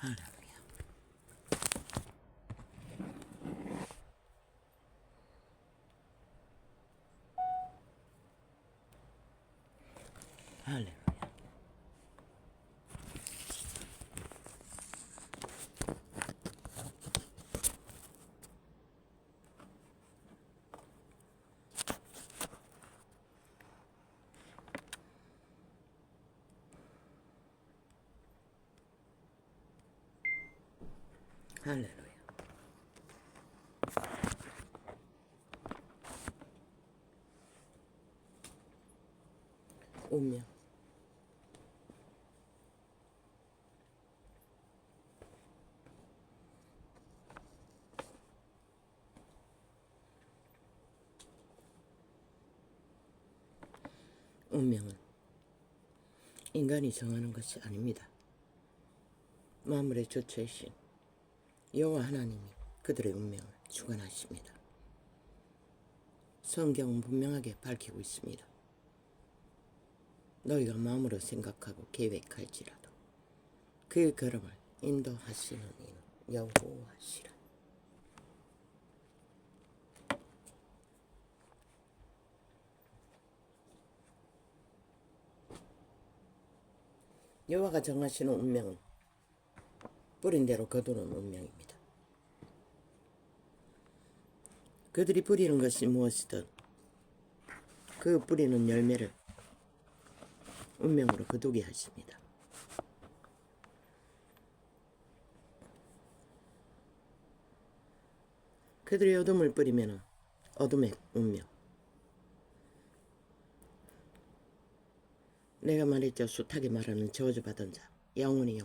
할렐루야. 할렐루야. 할렐루야. 운명. 운명은 인간이 정하는 것이 아닙니다. 만물의 주체이신 여호와 하나님이 그들의 운명을 주관하십니다. 성경은 분명하게 밝히고 있습니다. 너희가 마음으로 생각하고 계획할지라도 그 걸음을 인도하시는 이는 여호와시라. 여호와가 정하시는 운명은 뿌린 대로 거두는 운명입니다. 그들이 뿌리는 것이 무엇이든 그 뿌리는 열매를 운명으로 거두게 하십니다. 그들이 어둠을 뿌리면 어둠의 운명. 내가 말했죠. 숱하게 말하는 저주받은 자, 영원히.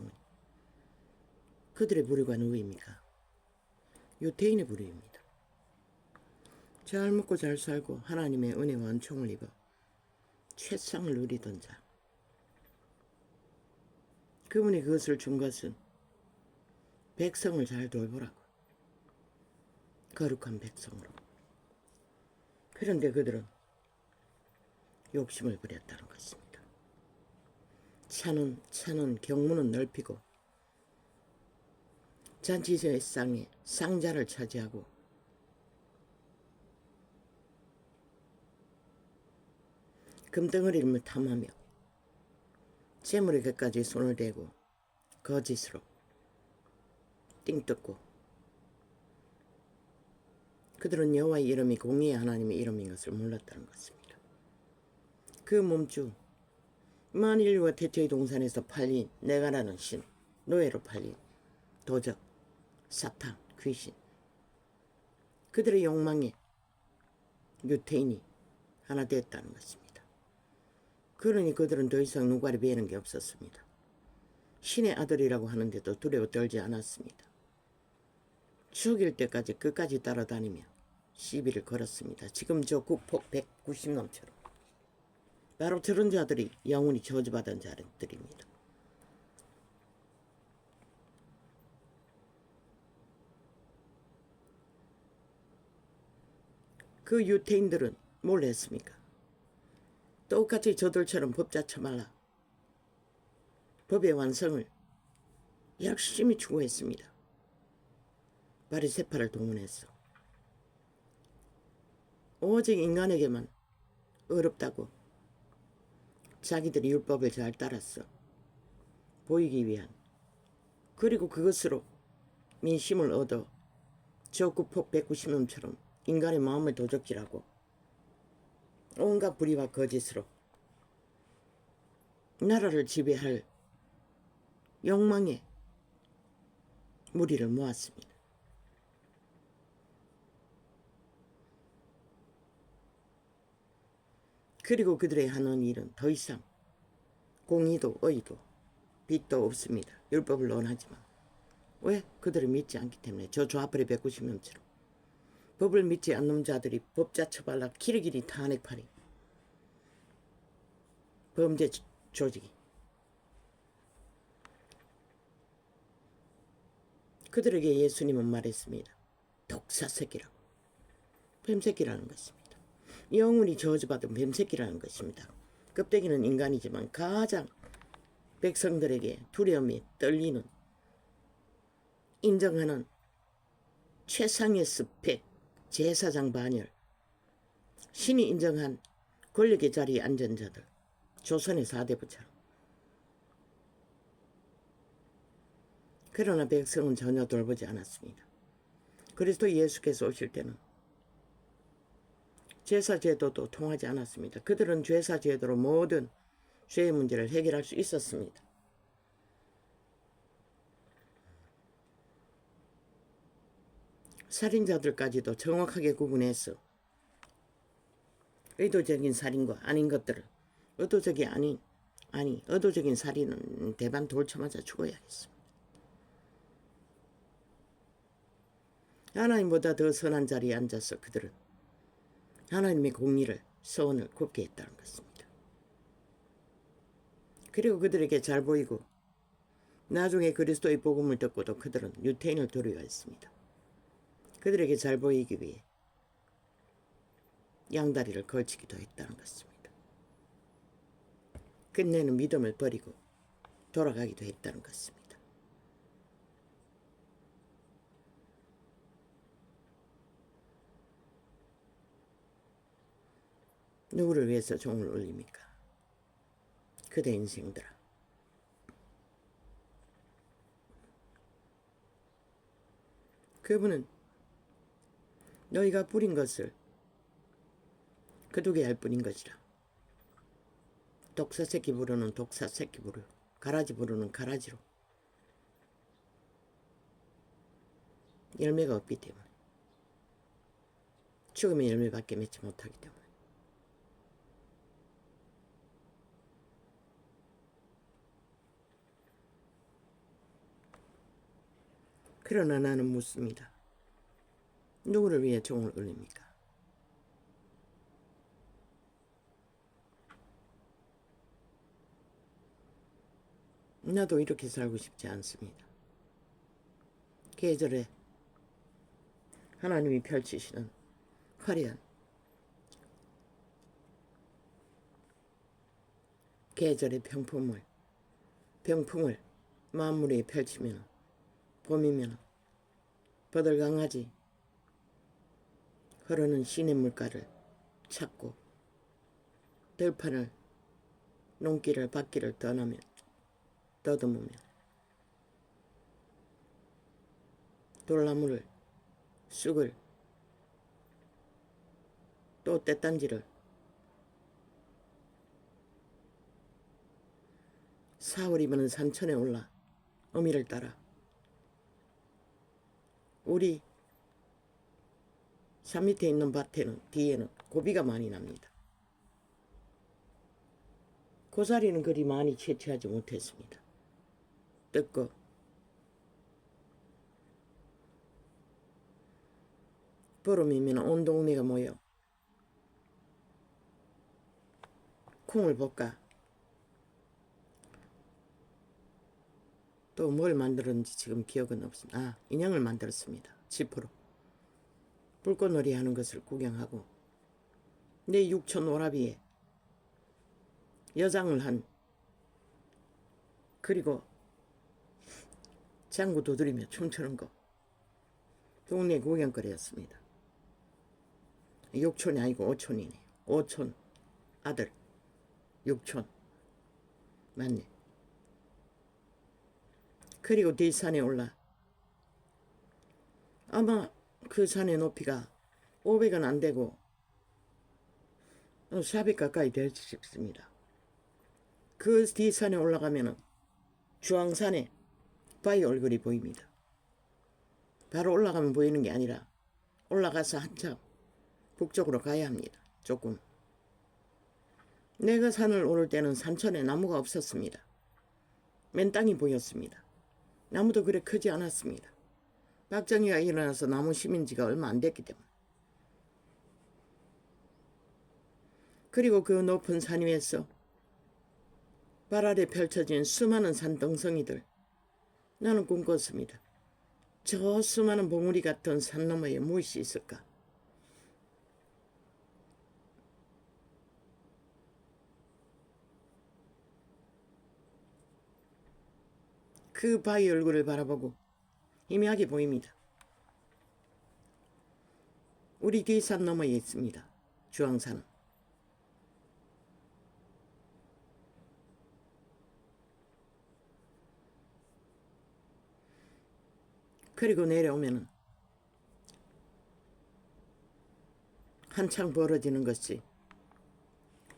그들의 부류가 누구입니까? 유태인의 부류입니다. 잘 먹고 잘 살고 하나님의 은혜와 은총을 입어 최상을 누리던 자. 그분이 그것을 준 것은 백성을 잘 돌보라고. 거룩한 백성으로. 그런데 그들은 욕심을 부렸다는 것입니다. 차는 경문은 넓히고 잔치의 상에 상자를 차지하고 금덩어리를 탐하며 재물의 것까지 손을 대고 거짓으로 띵뜯고 그들은 여호와의 이름이 공의의 하나님의 이름인 것을 몰랐다는 것입니다. 그 몸주 만인류와 태초의 동산에서 팔린 내가라는 신, 노예로 팔린 도적, 사탄, 귀신, 그들의 욕망에 유태인이 하나 됐다는 것입니다. 그러니 그들은 더 이상 누구를 배는 게 없었습니다. 신의 아들이라고 하는데도 두려워 떨지 않았습니다. 죽일 때까지 끝까지 따라다니며 시비를 걸었습니다. 지금 저 국폭 190넘처럼 바로 저런 자들이 영원히 저주받은 자들입니다. 그 유태인들은 뭘 했습니까? 똑같이 저들처럼 법자쳐 말라. 법의 완성을 열심히 추구했습니다. 바리새파를 동원했어. 오직 인간에게만 어렵다고 자기들이 율법을 잘 따랐어. 보이기 위한. 그리고 그것으로 민심을 얻어 저 구폭 190넘처럼 인간의 마음을 도적질하고 온갖 불의와 거짓으로 나라를 지배할 욕망의 무리를 모았습니다. 그리고 그들의 하는 일은 더 이상 공의도 의도 빛도 없습니다. 율법을 논하지만 왜? 그들을 믿지 않기 때문에. 저 좌벌의 190명처럼 법을 믿지 않는 자들이 법자 처발라 키리키리 탄핵파리 범죄 조직이 그들에게 예수님은 말했습니다. 독사새끼라고. 뱀새끼라는 것입니다. 영원히 저주받은 뱀새끼라는 것입니다. 껍데기는 인간이지만 가장 백성들에게 두려움이 떨리는 인정하는 최상의 스펙, 제사장 반열, 신이 인정한 권력의 자리에 앉은 자들, 조선의 4대 부처럼. 그러나 백성은 전혀 돌보지 않았습니다. 그리스도 예수께서 오실 때는 제사제도도 통하지 않았습니다. 그들은 제사제도로 모든 죄의 문제를 해결할 수 있었습니다. 살인자들까지도 정확하게 구분해서 의도적인 살인과 아닌 것들을, 의도적인 살인은 대반 돌쳐맞아 죽어야겠습니다. 하나님보다 더 선한 자리에 앉아서 그들은 하나님의 공의를, 서원을 굽게 했다는 것입니다. 그리고 그들에게 잘 보이고 나중에 그리스도의 복음을 듣고도 그들은 유태인을 두려워했습니다. 그들에게 잘 보이기 위해 양다리를 걸치기도 했다는 것입니다. 끝내는 믿음을 버리고 돌아가기도 했다는 것입니다. 누구를 위해서 종을 울립니까? 그대 인생들아. 그분은 너희가 뿌린 것을 거두게 할 뿐인 것이라. 독사새끼 부르는 독사새끼 부르, 가라지 부르는 가라지로 열매가 없기 때문에, 죽음의 열매밖에 맺지 못하기 때문에. 그러나 나는 묻습니다. 누구를 위해 종을 울립니까? 나도 이렇게 살고 싶지 않습니다. 계절에 하나님이 펼치시는 화려한 계절의 병풍을 만물에 펼치면, 봄이면 버들강아지 흐르는 시냇물가를 찾고 들판을, 농길을, 밭길을 떠나면, 더듬으며 돌나무를, 쑥을, 또 떼딴지를, 사월이면 산천에 올라 어미를 따라 우리 산 밑에 있는 밭에는, 뒤에는 고비가 많이 납니다. 고사리는 그리 많이 채취하지 못했습니다. 뜯고 보름이면 온 동네가 모여 콩을 볶아 또 뭘 만들었는지 지금 기억은 없습니다. 인형을 만들었습니다. 지프로. 불꽃놀이 하는 것을 구경하고 내 육촌 오라비에 여장을 한, 그리고 장구 두드리며 춤추는 거, 동네 구경거리였습니다. 육촌이 아니고 오촌이네. 오촌 아들 육촌 맞네. 그리고 뒷산에 올라 아마 그 산의 높이가 500은 안 되고 400 가까이 될지 싶습니다. 그 뒷산에 올라가면은 주황산에 바위 얼굴이 보입니다. 바로 올라가면 보이는 게 아니라 올라가서 한참 북쪽으로 가야 합니다. 조금. 내가 산을 오를 때는 산천에 나무가 없었습니다. 맨 땅이 보였습니다. 나무도 그래 크지 않았습니다. 박정희가 일어나서 나무 심은 지가 얼마 안 됐기 때문에. 그리고 그 높은 산 위에서 발 아래 펼쳐진 수많은 산등성이들, 나는 꿈꿨습니다. 저 수많은 봉우리 같은 산 너머에 무엇이 있을까? 그 바위 얼굴을 바라보고 희미하게 보입니다. 우리 뒤산 너머에 있습니다. 주황산은. 그리고 내려오면은 한창 벌어지는 것이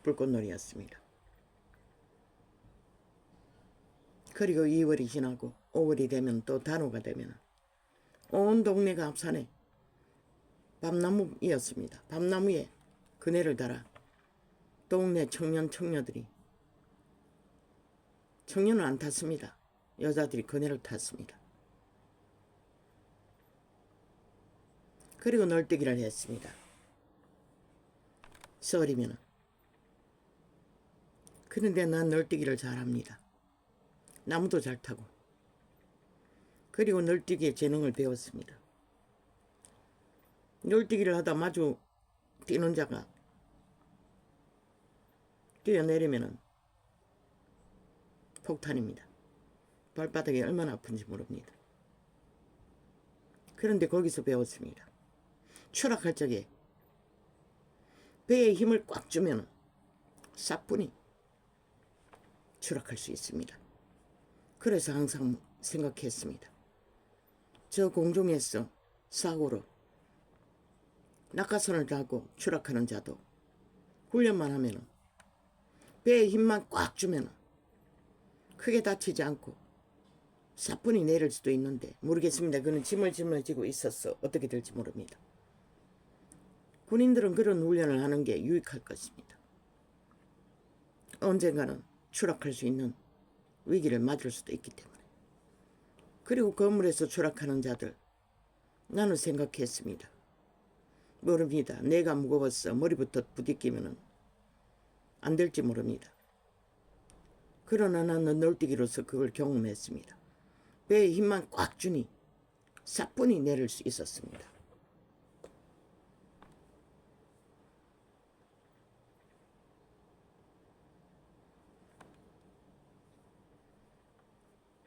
불꽃놀이였습니다. 그리고 2월이 지나고 5월이 되면 또 단오가 되면 온 동네가 앞산에 밤나무이었습니다. 밤나무에 그네를 달아 동네 청년들이, 청년은 안 탔습니다. 여자들이 그네를 탔습니다. 그리고 널뛰기를 했습니다. 썰이면은. 그런데 난 널뛰기를 잘합니다. 나무도 잘 타고. 그리고 널뛰기의 재능을 배웠습니다. 널뛰기를 하다 마주 뛰는 자가 뛰어내리면은 폭탄입니다. 발바닥이 얼마나 아픈지 모릅니다. 그런데 거기서 배웠습니다. 추락할 적에 배에 힘을 꽉 주면 사뿐히 추락할 수 있습니다. 그래서 항상 생각했습니다. 저 공중에서 사고로 낙하선을 타고 추락하는 자도 훈련만 하면 배에 힘만 꽉 주면 크게 다치지 않고 사뿐히 내릴 수도 있는데, 모르겠습니다. 그는 짐을 짊어지고 있어서 어떻게 될지 모릅니다. 군인들은 그런 훈련을 하는 게 유익할 것입니다. 언젠가는 추락할 수 있는 위기를 맞을 수도 있기 때문에. 그리고 건물에서 추락하는 자들, 나는 생각했습니다. 모릅니다. 내가 무거워서 머리부터 부딪히면 안 될지 모릅니다. 그러나 나는 널뛰기로서 그걸 경험했습니다. 배에 힘만 꽉 주니 사뿐히 내릴 수 있었습니다.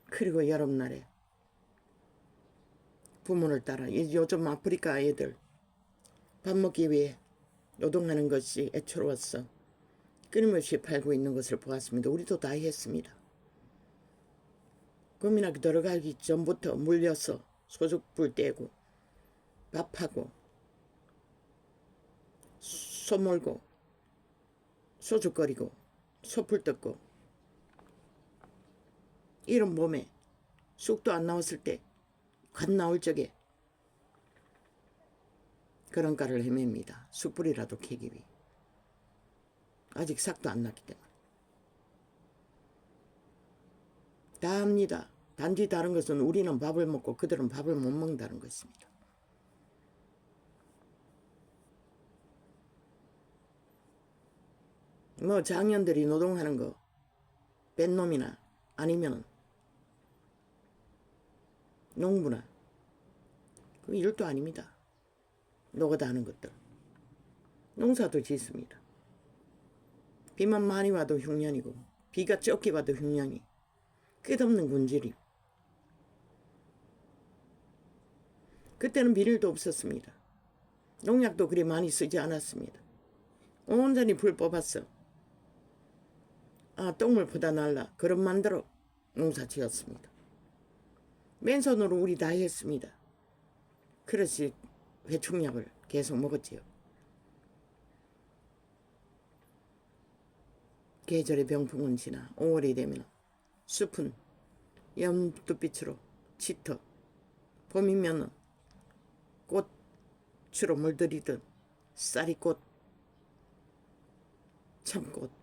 그리고 여름날에 부모를 따라 요즘 아프리카 아이들 밥 먹기 위해 노동하는 것이 애처로워서 끊임없이 팔고 있는 것을 보았습니다. 우리도 다 했습니다. 고민하게 들어가기 전부터 물려서 소죽불 떼고 밥하고 소 몰고 소죽거리고 소풀 뜯고, 이런 몸에 쑥도 안 나왔을 때 갓 나올 적에 그런 가를 헤맵니다. 쑥불이라도 캐기 위해. 아직 싹도 안 났기 때문에. 다 합니다. 단지 다른 것은 우리는 밥을 먹고 그들은 밥을 못 먹는다는 것입니다. 뭐 장년들이 노동하는 거 뺀 놈이나 아니면 농부나 그 일도 아닙니다. 노가다 하는 것들. 농사도 짓습니다. 비만 많이 와도 흉년이고 비가 적게 와도 흉년이, 끝없는 군질이. 그때는 비닐도 없었습니다. 농약도 그리 많이 쓰지 않았습니다. 온전히 불 뽑았어. 똥을 퍼다 날라 그런 만들어 농사 지었습니다. 맨손으로 우리 다 했습니다. 그래서 회충약을 계속 먹었지요. 계절의 병풍은 지나 5월이 되면 숲은 연두빛으로 짙어. 봄이면 꽃으로 물들이듯 쌀이꽃, 참꽃.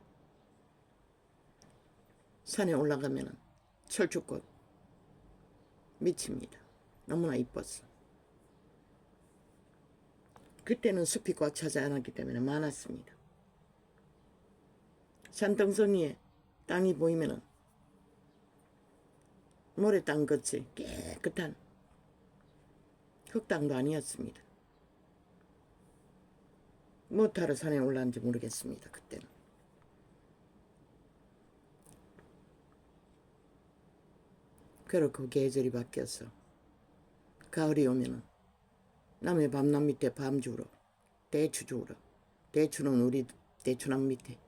산에 올라가면 철쭉꽃 미칩니다. 너무나 이뻤어. 그때는 숲이 꽉 차지 않았기 때문에 많았습니다. 산등성이에 땅이 보이면 모래땅 같이 깨끗한 흙땅도 아니었습니다. 뭐 타러 산에 올라왔는지 모르겠습니다. 그때는. 그리고 계절이 바뀌어서 가을이 오면은 남의 밤남 밑에 밤 주우러 대추 주우러 대추는 우리 대추남 밑에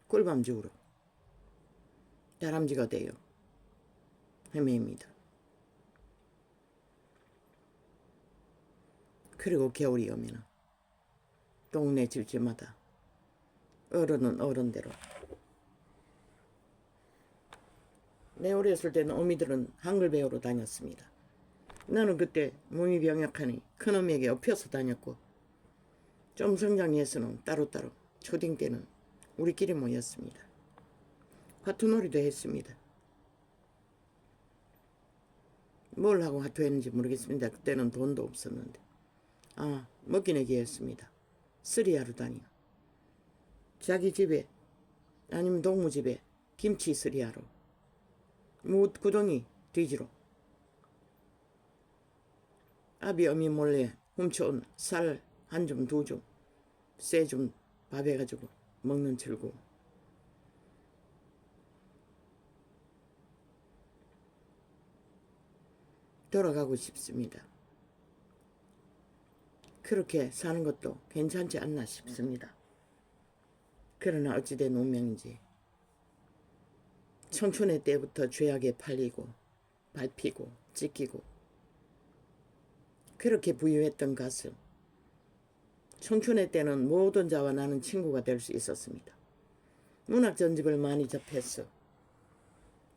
꿀밤 주우러 다람쥐가 돼요. 헤매입니다. 그리고 겨울이 오면은 동네 집집마다 어른은 어른대로 내 어렸을 때는 어미들은 한글 배우러 다녔습니다. 나는 그때 몸이 병약하니 큰어미에게 업혀서 다녔고 좀 성장해서는 따로따로 초딩 때는 우리끼리 모였습니다. 화투놀이도 했습니다. 뭘 하고 화투했는지 모르겠습니다. 그때는 돈도 없었는데 먹기 내기 했습니다. 쓰리하러 다니요. 자기 집에 아니면 동무 집에 김치 쓰리하러 구덩이 뒤지러 아비 어미 몰래 훔쳐온 살 한 줌 두 줌 세 줌 밥 해가지고 먹는 즐거움. 돌아가고 싶습니다. 그렇게 사는 것도 괜찮지 않나 싶습니다. 그러나 어찌된 운명인지 청춘의 때부터 죄악에 팔리고 밟히고 찢기고 그렇게 부유했던 가슴. 청춘의 때는 모든 자와 나는 친구가 될 수 있었습니다. 문학 전집을 많이 접했어.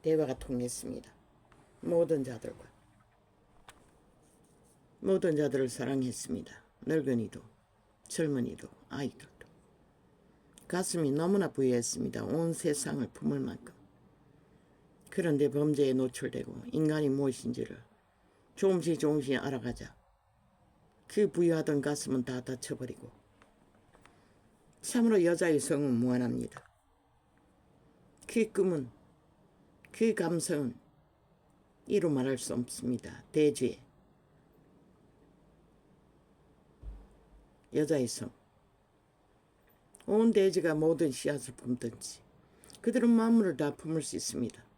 대화가 통했습니다. 모든 자들과. 모든 자들을 사랑했습니다. 늙은이도 젊은이도 아이들도. 가슴이 너무나 부유했습니다. 온 세상을 품을 만큼. 그런데 범죄에 노출되고 인간이 무엇인지를 조금씩 알아가자 그 부유하던 가슴은 다 닫혀버리고 참으로 여자의 성은 무한합니다. 그 꿈은 그 감성은 이루 말할 수 없습니다. 대죄 여자의 성. 온 대지가 모든 씨앗을 품든지 그들은 만물을 다 품을 수 있습니다.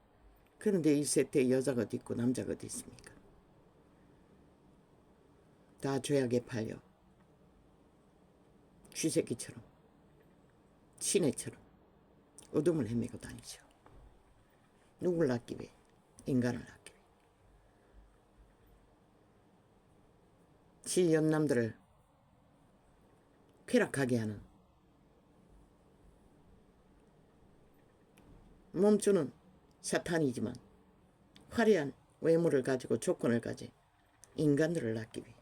그런데 이 세태에 여자가 어디 있고 남자가 어디 있습니까? 다 죄악에 팔려 쥐새끼처럼 시내처럼 어둠을 헤매고 다니죠. 누굴 낳기 위해? 인간을 낳기 위해. 실연남들을 쾌락하게 하는 몸주는 사탄이지만 화려한 외모를 가지고 조건을 가진 인간들을 낳기 위해.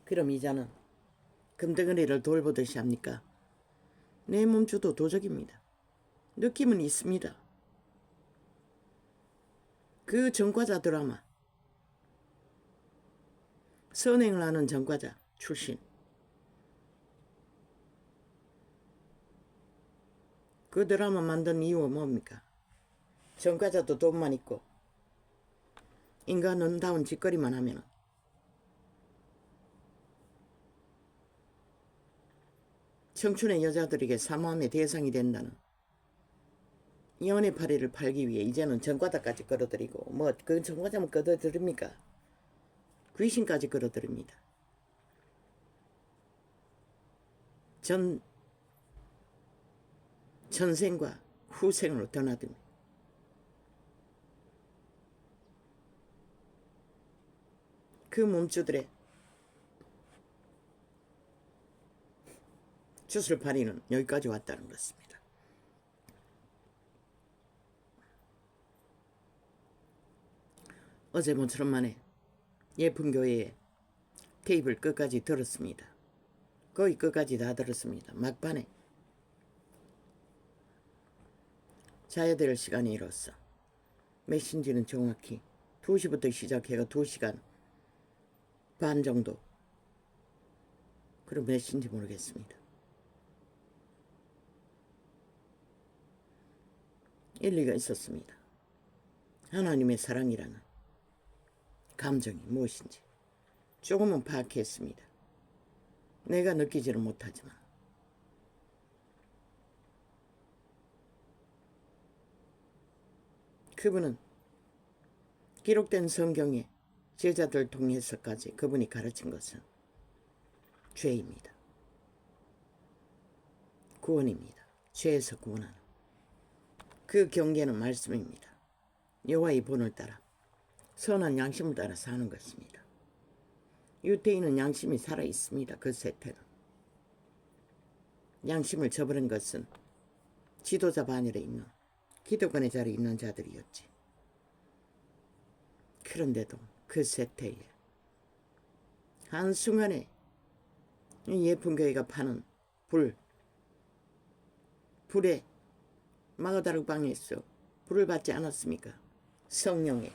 그럼 이자는 금덩어리를 돌보듯이 합니까? 내 몸주도 도적입니다. 느낌은 있습니다. 그 전과자 드라마 선행을 하는 전과자 출신 그 드라마 만든 이유가 뭡니까? 전과자도 돈만 있고 인간 은다운 짓거리만 하면 청춘의 여자들에게 사모함의 대상이 된다는 연애파리를 팔기 위해 이제는 전과자까지 끌어들이고 그 전과자만 끌어들입니까? 귀신까지 끌어들입니다. 전생과 후생으로 드나듭니다. 그 몸주들의 주술파리는 여기까지 왔다는 것입니다. 어제 모처럼 만에 예쁜 교회에 테이블 끝까지 들었습니다. 거의 끝까지 다 들었습니다. 막판에 자야 될 시간이 이뤘어. 몇 시인지는 정확히 2시부터 시작해가 2시간 반 정도. 그럼 몇 시인지 모르겠습니다. 일리가 있었습니다. 하나님의 사랑이라는 감정이 무엇인지 조금은 파악했습니다. 내가 느끼지는 못하지만. 그분은 기록된 성경에 제자들 통해서까지 그분이 가르친 것은 죄입니다. 구원입니다. 죄에서 구원하는 그 경계는 말씀입니다. 여호와의 본을 따라 선한 양심을 따라 사는 것입니다. 유대인은 양심이 살아있습니다. 그 세태는. 양심을 저버린 것은 지도자 반열에 있는 기득권의 자리에 있는 자들이었지. 그런데도 그 세태에 한순간에 예쁜 교회가 파는 불에 마가다락 방에서 불을 받지 않았습니까? 성령의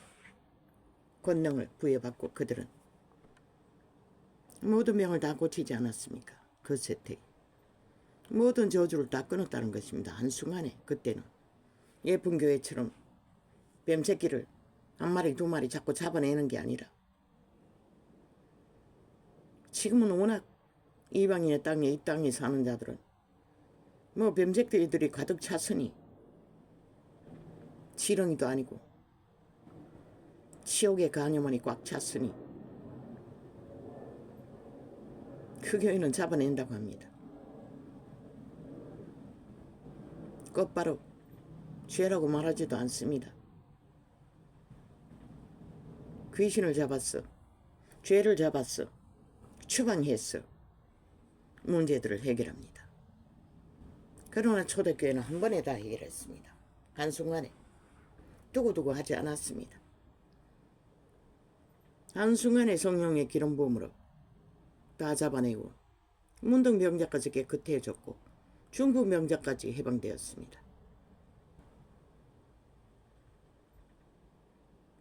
권능을 부여받고 그들은 모든 병을 다 고치지 않았습니까? 그 세태에 모든 저주를 다 끊었다는 것입니다. 한순간에. 그때는 예쁜 교회처럼 뱀새끼를 한 마리 두 마리 자꾸 잡아내는 게 아니라 지금은 워낙 이방인의 땅에 이 땅에 사는 자들은 뭐 뱀새끼들이 가득 찼으니 지렁이도 아니고 지옥의 간염원이 꽉 찼으니 그 교회는 잡아낸다고 합니다. 곧바로 죄라고 말하지도 않습니다. 귀신을 잡았어. 죄를 잡았어. 추방했어. 문제들을 해결합니다. 그러나 초대교회는 한 번에 다 해결했습니다. 한순간에. 두고두고 하지 않았습니다. 한순간에 성령의 기름 부음으로 다 잡아내고 문둥병자까지 깨끗해졌고 중풍병자까지 해방되었습니다.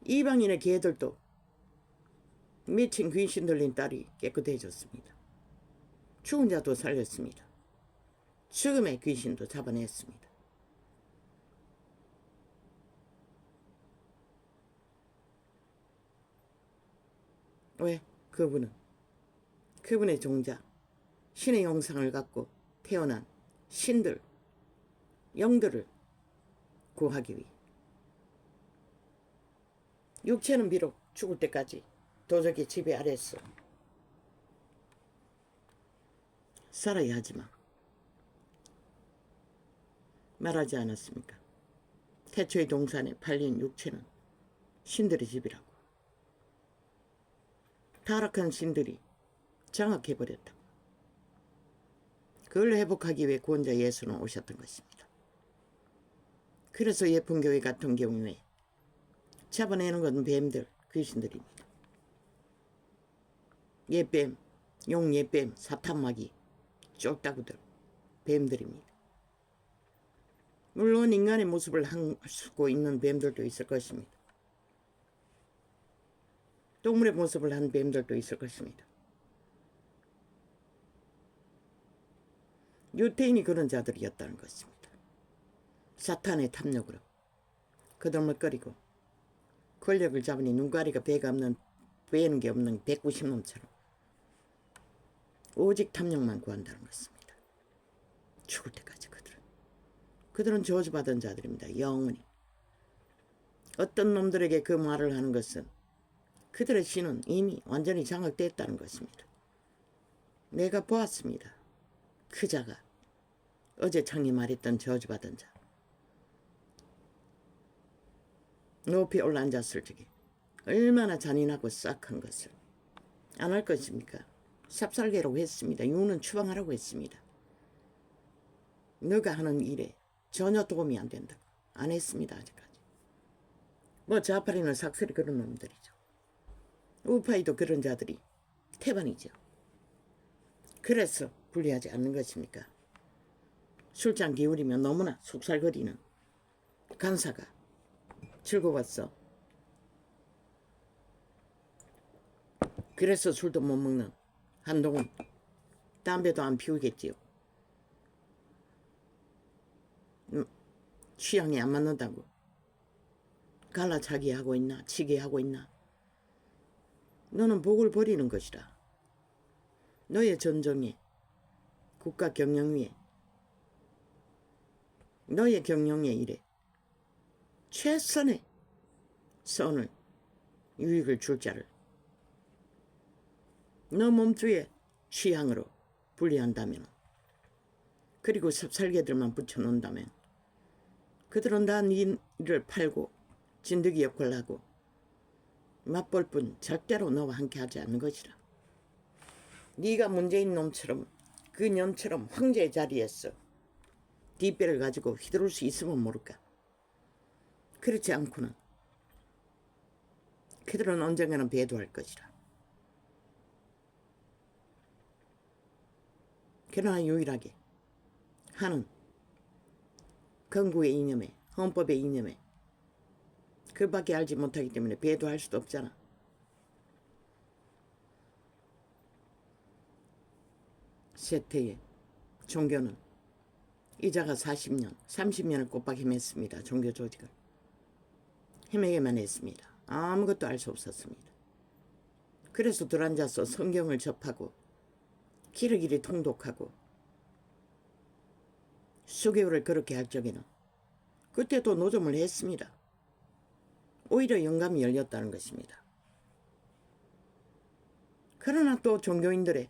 이방인의 개들도 미친 귀신 들린 딸이 깨끗해졌습니다. 죽은 자도 살렸습니다. 죽음의 귀신도 잡아냈습니다. 왜? 그분의 종자, 신의 형상을 갖고 태어난 신들, 영들을 구하기 위해. 육체는 비록 죽을 때까지 도적의 지배 아래서 살아야 하지만 말하지 않았습니까? 태초의 동산에 팔린 육체는 신들의 집이라고. 타락한 신들이 장악해버렸다고. 그걸 회복하기 위해 구원자 예수는 오셨던 것입니다. 그래서 예쁜 교회 같은 경우에 잡아내는 건 뱀들, 귀신들입니다. 예뱀, 용예뱀, 사탄마귀, 쫄따구들, 뱀들입니다. 물론 인간의 모습을 하고 있는 뱀들도 있을 것입니다. 동물의 모습을 한 뱀들도 있을 것입니다. 유태인이 그런 자들이었다는 것입니다. 사탄의 탐욕으로 그들을 꺼리고 권력을 잡으니 눈가리가 베는 게 없는 190놈처럼 오직 탐욕만 구한다는 것입니다. 죽을 때까지 그들은 저주받은 자들입니다. 영원히. 어떤 놈들에게 그 말을 하는 것은 그들의 신은 이미 완전히 장악됐다는 것입니다. 내가 보았습니다. 그 자가 어제 창이 말했던 저주받은 자. 높이 올라앉았을 적에 얼마나 잔인하고 싹한 것을 안 할 것입니까? 삽살개라고 했습니다. 유는 추방하라고 했습니다. 너가 하는 일에 전혀 도움이 안 된다고 안 했습니다. 아직까지. 뭐 자파리는 삭슬이 그런 놈들이죠. 우파이도 그런 자들이 태반이죠. 그래서 분리하지 않는 것입니까? 술잔 기울이면 너무나 속살거리는 간사가 즐거웠어. 그래서 술도 못 먹는 한동훈 담배도 안 피우겠지요. 취향이 안 맞는다고 갈라차기 하고 있나 치기 하고 있나 너는 복을 버리는 것이라. 너의 전정에 국가 경영 위에 너의 경영에 일에 최선의 선을 유익을 줄 자를 너 몸뚱이의 취향으로 분리한다면, 그리고 삽살개들만 붙여놓는다면 그들은 다 네 일을 팔고 진드기 역할을 하고 맛볼 뿐 절대로 너와 함께하지 않는 것이라. 네가 문재인 놈처럼 그 년처럼 황제의 자리에서 뒷배를 가지고 휘두를 수 있으면 모를까. 그렇지 않고는 그들은 언젠가는 배도할 것이라. 그러나 유일하게 하는 건국의 이념에, 헌법의 이념에 그밖에 알지 못하기 때문에 배도할 수도 없잖아. 세태의 종교는 이자가 40년, 30년을 꼬박 헤맸습니다. 종교 조직을. 헤매게만 했습니다. 아무것도 알 수 없었습니다. 그래서 들어앉아서 성경을 접하고 기르기리 통독하고 수개월을 그렇게 할 적에는 그때도 노점을 했습니다. 오히려 영감이 열렸다는 것입니다. 그러나 또 종교인들의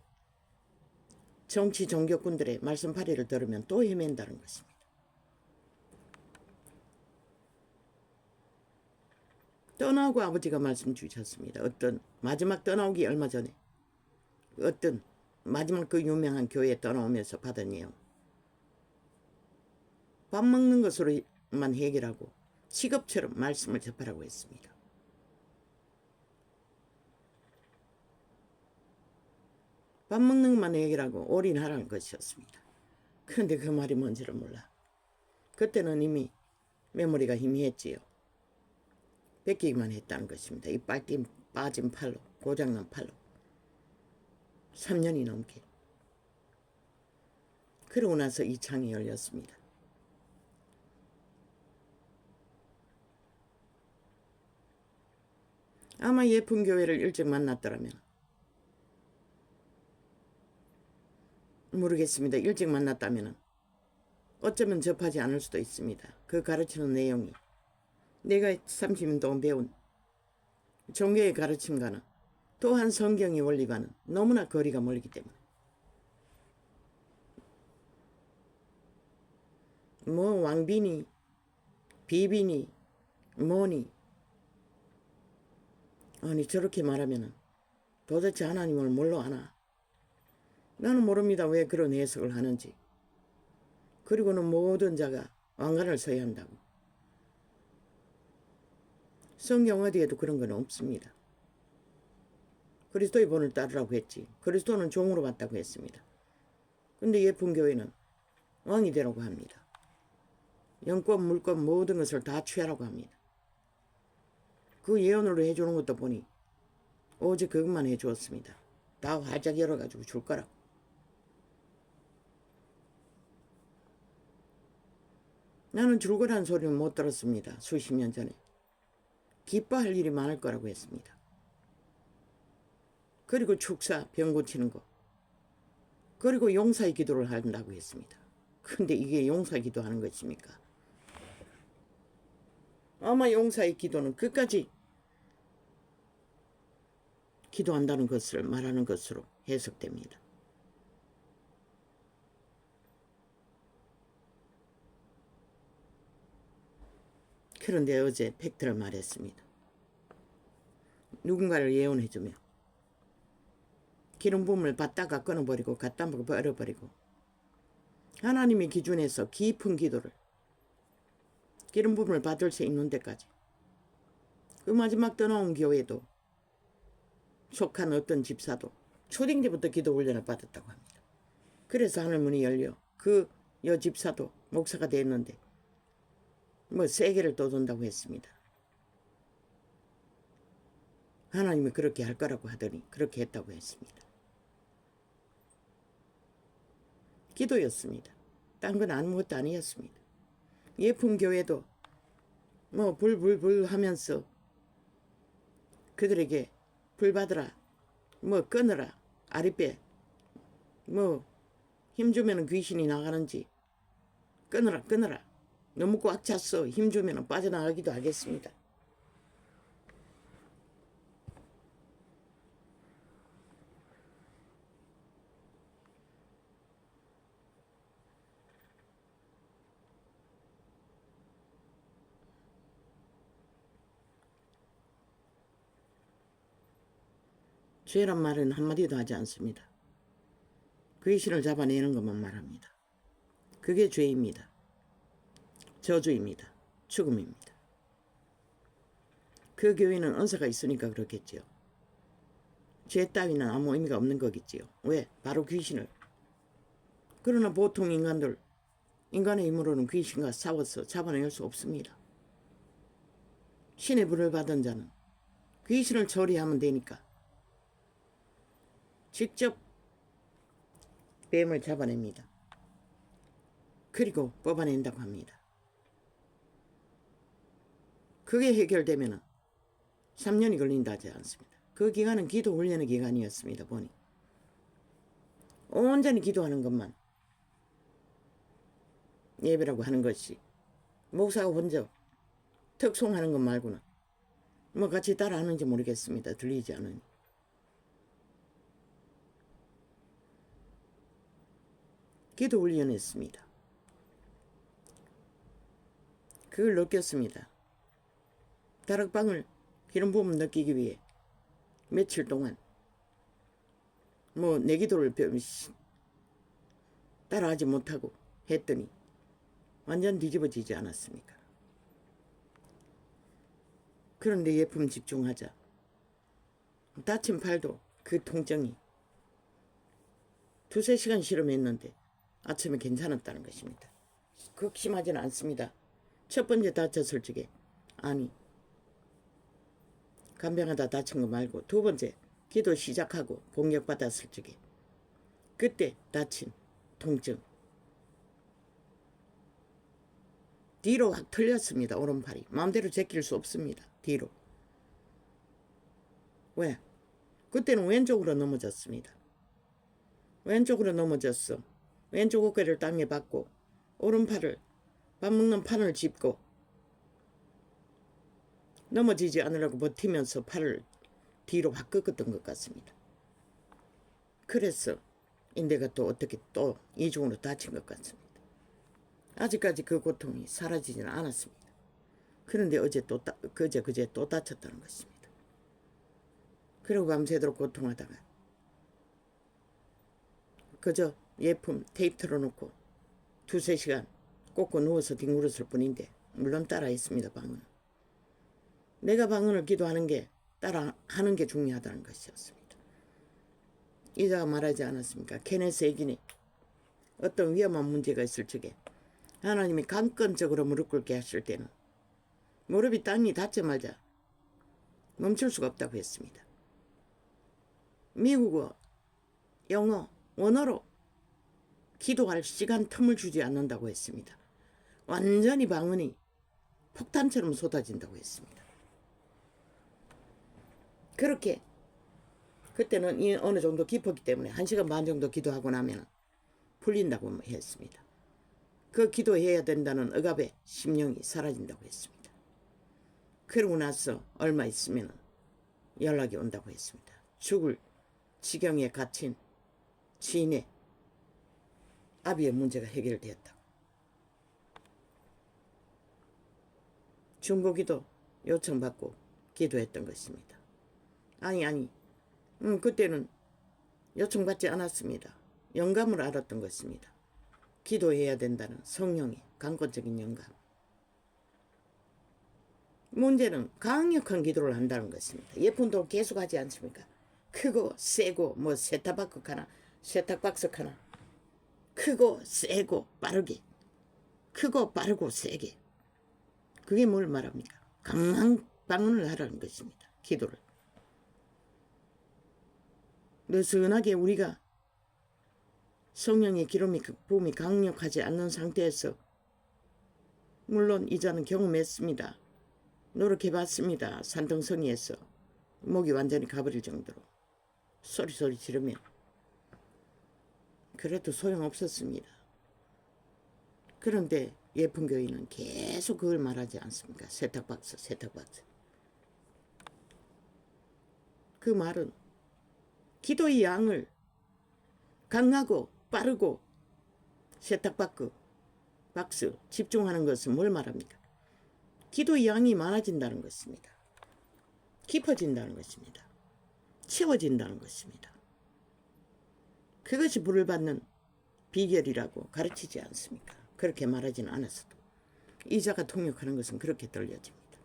정치 종교꾼들의 말씀파리를 들으면 또 헤맨다는 것입니다. 떠나고 아버지가 말씀 주셨습니다. 어떤 마지막 떠나오기 얼마 전에 어떤 마지막 그 유명한 교회에 떠나오면서 받은 내용, 밥 먹는 것으로만 해결하고 직업처럼 말씀을 접하라고 했습니다. 밥 먹는 것만 해결하고 올인하라는 것이었습니다. 그런데 그 말이 뭔지를 몰라. 그때는 이미 메모리가 희미했지요. 뺏기기만 했다는 것입니다. 이 빨ጢ 빠진 팔로, 고장난 팔로 3년이 넘게. 그러고 나서 이 창이 열렸습니다. 아마 예쁜 교회를 일찍 만났더라면, 모르겠습니다. 일찍 만났다면 어쩌면 접하지 않을 수도 있습니다. 그 가르치는 내용이 내가 30년 동안 배운 종교의 가르침과는, 또한 성경의 원리과는 너무나 거리가 멀기 때문에. 뭐 왕비니 비비니 뭐니, 아니 저렇게 말하면 도대체 하나님을 뭘로 아나? 나는 모릅니다. 왜 그런 해석을 하는지. 그리고는 모든 자가 왕관을 써야 한다고. 성경 어디에도 그런 건 없습니다. 그리스도의 본을 따르라고 했지. 그리스도는 종으로 봤다고 했습니다. 근데 예쁜 교회는 왕이 되라고 합니다. 영권, 물권 모든 것을 다 취하라고 합니다. 그 예언으로 해주는 것도 보니 오직 그것만 해주었습니다. 다 활짝 열어가지고 줄 거라고. 나는 줄 거라는 소리는 못 들었습니다. 수십 년 전에. 기뻐할 일이 많을 거라고 했습니다. 그리고 축사, 병 고치는 거. 그리고 용사의 기도를 한다고 했습니다. 근데 이게 용사의 기도하는 것입니까? 아마 용사의 기도는 끝까지 기도한다는 것을 말하는 것으로 해석됩니다. 그런데 어제 팩트를 말했습니다. 누군가를 예언해주며 기름 부음을 받다가 끊어버리고 갖다 버려버리고 하나님의 기준에서 깊은 기도를 기름 부음을 받을 수 있는 데까지, 그 마지막 떠나온 교회도 속한 어떤 집사도 초딩 때부터 기도 훈련을 받았다고 합니다. 그래서 하늘문이 열려 그 여집사도 목사가 됐는데 뭐 세계를 떠돈다고 했습니다. 하나님이 그렇게 할 거라고 하더니 그렇게 했다고 했습니다. 기도였습니다. 딴 건 아무것도 아니었습니다. 예쁜 교회도 뭐 불불불 하면서 그들에게 불 받으라, 뭐 끊으라, 아랫배 뭐 힘주면 귀신이 나가는지 끊으라 끊으라. 너무 꽉 찼어. 힘주면 빠져나가기도 하겠습니다. 죄란 말은 한마디도 하지 않습니다. 귀신을 잡아내는 것만 말합니다. 그게 죄입니다. 저주입니다. 죽음입니다. 그 교회는 은사가 있으니까 그렇겠지요. 죄 따위는 아무 의미가 없는 거겠지요. 왜? 바로 귀신을. 그러나 보통 인간의 힘으로는 귀신과 싸워서 잡아낼 수 없습니다. 신의 불을 받은 자는 귀신을 처리하면 되니까 직접 뱀을 잡아냅니다. 그리고 뽑아낸다고 합니다. 그게 해결되면 3년이 걸린다 하지 않습니다. 그 기간은 기도 훈련의 기간이었습니다. 보니 온전히 기도하는 것만 예배라고 하는 것이, 목사가 혼자 특송하는 것 말고는 뭐 같이 따라하는지 모르겠습니다. 들리지 않으니. 기도 훈련했습니다. 그걸 느꼈습니다. 다락방을 기름 부음 느끼기 위해 며칠 동안 뭐 내 기도를 따라하지 못하고 했더니 완전 뒤집어지지 않았습니까? 그런데 예품 집중하자. 다친 팔도 그 통증이 2~3시간 실험했는데 아침에 괜찮았다는 것입니다. 극심하지는 않습니다. 첫 번째 다쳤을 적에 아니 간병하다 다친 거 말고 두 번째 기도 시작하고 공격받았을 적에 그때 다친 통증 뒤로 확 틀렸습니다. 오른팔이 마음대로 제낄 수 없습니다. 뒤로. 왜? 그때는 왼쪽으로 넘어졌습니다. 왼쪽으로 넘어졌어. 왼쪽 어깨를 땅에 박고 오른팔을 밥 먹는 판을 짚고 넘어지지 않으려고 버티면서 팔을 뒤로 확 꺾었던 것 같습니다. 그래서 인대가 또 어떻게 또 이중으로 다친 것 같습니다. 아직까지 그 고통이 사라지지는 않았습니다. 그런데 그제 또 다쳤다는 것입니다. 그리고 밤새도록 고통하다가 그저 예품 테이프 틀어놓고 2~3시간 꽂고 누워서 뒹굴었을 뿐인데 물론 따라했습니다. 방언. 내가 방언을 기도하는 게 따라하는 게 중요하다는 것이었습니다. 이자가 말하지 않았습니까? 케네스 에긴이 어떤 위험한 문제가 있을 적에 하나님이 강건적으로 무릎 꿇게 하실 때는 무릎이 땅이 닿자마자 멈출 수가 없다고 했습니다. 미국어, 영어, 원어로 기도할 시간 틈을 주지 않는다고 했습니다. 완전히 방언이 폭탄처럼 쏟아진다고 했습니다. 그렇게 그때는 어느 정도 깊었기 때문에 1시간 반 정도 기도하고 나면 풀린다고 했습니다. 그 기도해야 된다는 억압의 심령이 사라진다고 했습니다. 그러고 나서 얼마 있으면 연락이 온다고 했습니다. 죽을 지경에 갇힌 지인의 아비의 문제가 해결되었다고. 중보기도 요청받고 기도했던 것입니다. 아니 그때는 요청받지 않았습니다. 영감을 알았던 것입니다. 기도해야 된다는 성령의 강권적인 영감. 문제는 강력한 기도를 한다는 것입니다. 예쁜도 계속 하지 않습니까? 크고 세고 뭐 세탁박스 하나 크고 세고 빠르게 크고 빠르고 세게. 그게 뭘 말합니까? 강한 방언을 하라는 것입니다. 기도를. 느슨하게 우리가 성령의 기름이 부음이 강력하지 않는 상태에서, 물론 이자는 경험했습니다. 노력해봤습니다. 산등성이에서 목이 완전히 가버릴 정도로 소리 지르며 그래도 소용없었습니다. 그런데 예쁜 교인은 계속 그걸 말하지 않습니까? 세탁박스. 그 말은 기도의 양을 강하고 빠르고 세탁박스 집중하는 것은 뭘 말합니까? 기도의 양이 많아진다는 것입니다. 깊어진다는 것입니다. 채워진다는 것입니다. 그것이 불을 받는 비결이라고 가르치지 않습니까? 그렇게 말하지는 않았어도 이자가 통역하는 것은 그렇게 들려집니다.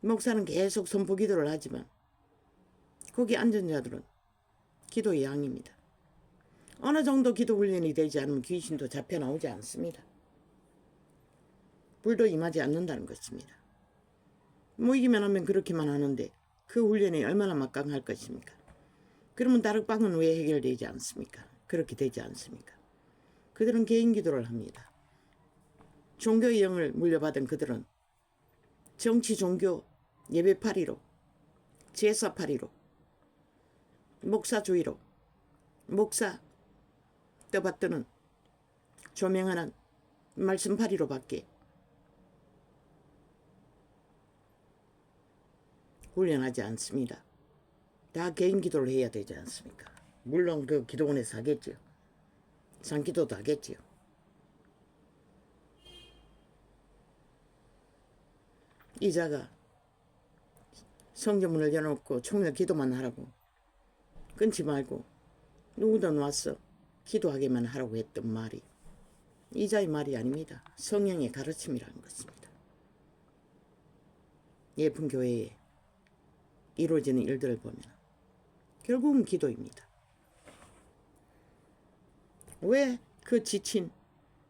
목사는 계속 선포 기도를 하지만 거기 앉은 자들은 기도의 양입니다. 어느 정도 기도 훈련이 되지 않으면 귀신도 잡혀 나오지 않습니다. 불도 임하지 않는다는 것입니다. 모이기만 하면 그렇게만 하는데 그 훈련이 얼마나 막강할 것입니까? 그러면 다락방은 왜 해결되지 않습니까? 그렇게 되지 않습니까? 그들은 개인 기도를 합니다. 종교의 영을 물려받은 그들은 정치 종교 예배파리로 제사파리로 목사주의로 목사 떠받드는 조명하는 말씀파리로밖에 훈련하지 않습니다. 다 개인 기도를 해야 되지 않습니까? 물론 그 기도원에서 하겠지요. 산기도도 하겠지요. 이자가 성전문을 열어놓고 총회 기도만 하라고 끊지 말고 누구든 와서 기도하게만 하라고 했던 말이 이자의 말이 아닙니다. 성령의 가르침이라는 것입니다. 예쁜 교회에 이루어지는 일들을 보면 결국은 기도입니다. 왜 그 지친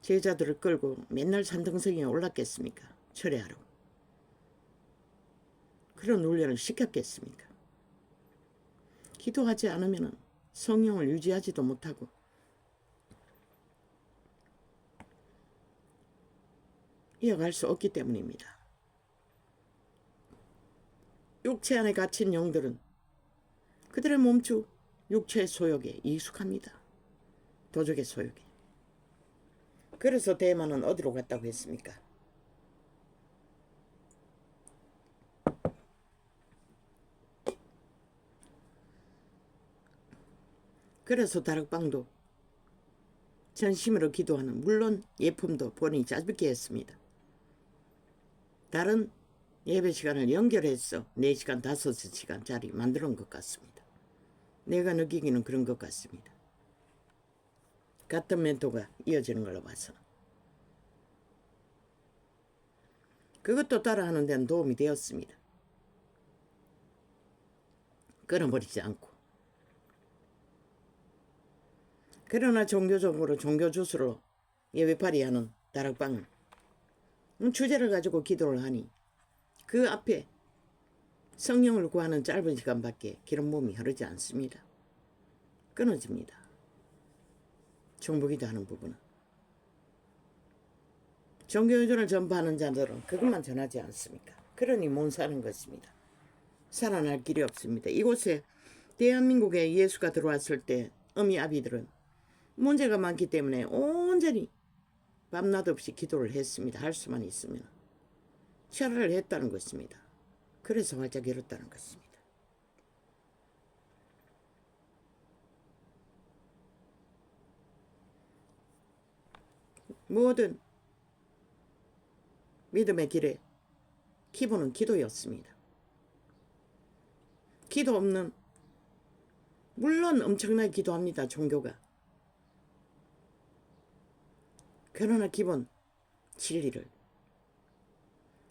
제자들을 끌고 맨날 산등성이에 올랐겠습니까? 철회하라고. 그런 훈련을 시켰겠습니까? 기도하지 않으면 성령을 유지하지도 못하고 이어갈 수 없기 때문입니다. 육체 안에 갇힌 영들은 그들의 몸주 육체의 소욕에 익숙합니다. 도적의 소욕에. 그래서 대만은 어디로 갔다고 했습니까? 그래서 다락방도 전심으로 기도하는 물론 예품도 본인이 짧게 했습니다. 다른 예배 시간을 연결해서 4시간, 5시간짜리 만들어 놓은 것 같습니다. 내가 느끼기는 그런 것 같습니다. 같은 멘토가 이어지는 걸로 봐서. 그것도 따라하는 데는 도움이 되었습니다. 끊어버리지 않고. 그러나 종교적으로 종교주스로 예배파리하는 다락방은 주제를 가지고 기도를 하니 그 앞에 성령을 구하는 짧은 시간밖에 기름 부음이 흐르지 않습니다. 끊어집니다. 중보기도 하는 부분은. 종교의존을 전파하는 자들은 그것만 전하지 않습니까? 그러니 못 사는 것입니다. 살아날 길이 없습니다. 이곳에 대한민국에 예수가 들어왔을 때 어미 아비들은 문제가 많기 때문에 온전히 밤낮 없이 기도를 했습니다. 할 수만 있으면. 철회를 했다는 것입니다. 그래서 활짝 열었다는 것입니다. 모든 믿음의 길에 기본은 기도였습니다. 기도 없는, 물론 엄청나게 기도합니다. 종교가. 그러나 기본 진리를,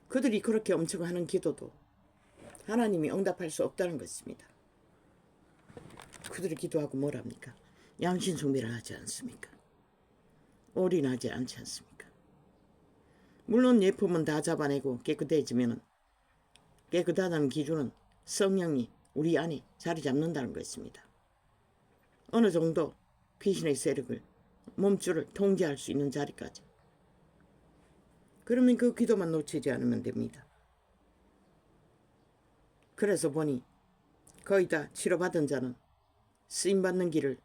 그들이 그렇게 엄청 하는 기도도 하나님이 응답할 수 없다는 것입니다. 그들이 기도하고 뭘 합니까? 양신 숭배를 하지 않습니까? 올인하지 않지 않습니까? 물론 예품은 다 잡아내고 깨끗해지면 깨끗하다는 기준은 성령이 우리 안에 자리 잡는다는 것입니다. 어느 정도 귀신의 세력을, 몸줄을 통제할 수 있는 자리까지. 그러면 그 기도만 놓치지 않으면 됩니다. 그래서 보니 거의 다 치료받은 자는 쓰임받는 길을,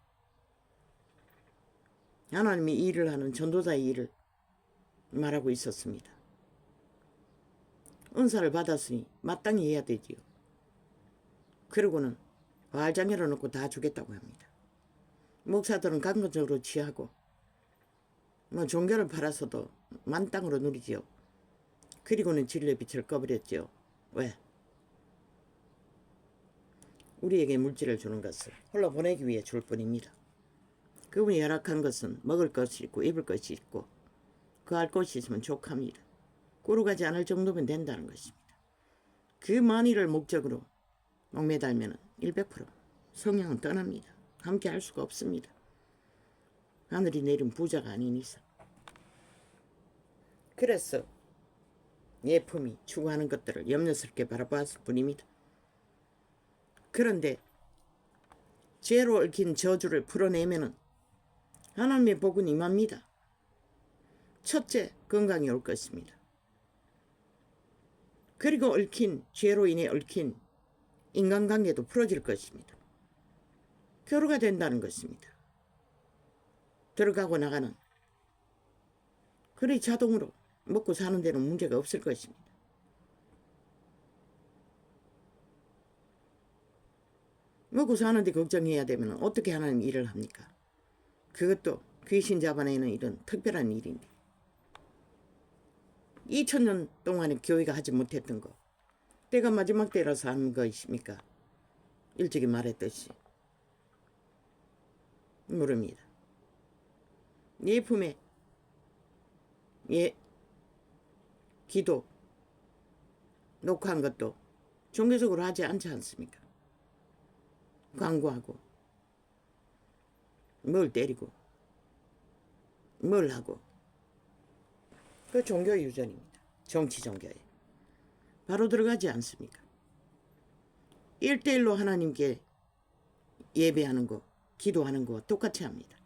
하나님이 일을 하는 전도자의 일을 말하고 있었습니다. 은사를 받았으니 마땅히 해야 되지요. 그러고는 알장애를 놓고 다 주겠다고 합니다. 목사들은 강건적으로 취하고 종교를 팔아서도 만땅으로 누리지요. 그리고는 진리의 빛을 꺼버렸지요. 왜? 우리에게 물질을 주는 것을 홀로 보내기 위해 줄 뿐입니다. 그분이 허락한 것은 먹을 것이 있고 입을 것이 있고 그할 곳이 있으면 족합니다. 꾸루가지 않을 정도면 된다는 것입니다. 그 만일을 목적으로 목매달면 100% 성령은 떠납니다. 함께 할 수가 없습니다. 하늘이 내린 부자가 아닌 이상. 그래서 예품이 추구하는 것들을 염려스럽게 바라보았을 뿐입니다. 그런데 죄로 얽힌 저주를 풀어내면은 하나님의 복은 임합니다. 첫째, 건강이 올 것입니다. 그리고 죄로 인해 얽힌 인간관계도 풀어질 것입니다. 교류가 된다는 것입니다. 들어가고 나가는. 그래 자동으로 먹고 사는 데는 문제가 없을 것입니다. 먹고 사는데 걱정해야 되면 어떻게 하나님 일을 합니까? 그것도 귀신 잡아내는 일은 특별한 일인데 2000년 동안에 교회가 하지 못했던 거 때가 마지막 때라서 하는 것입니까? 일찍이 말했듯이 모릅니다. 예품에 기도 녹화한 것도 종교적으로 하지 않지 않습니까? 광고하고 뭘 때리고 뭘 하고 그 종교의 유전입니다. 정치 종교에 바로 들어가지 않습니까? 1대1로 하나님께 예배하는 거 기도하는 거와 똑같이 합니다.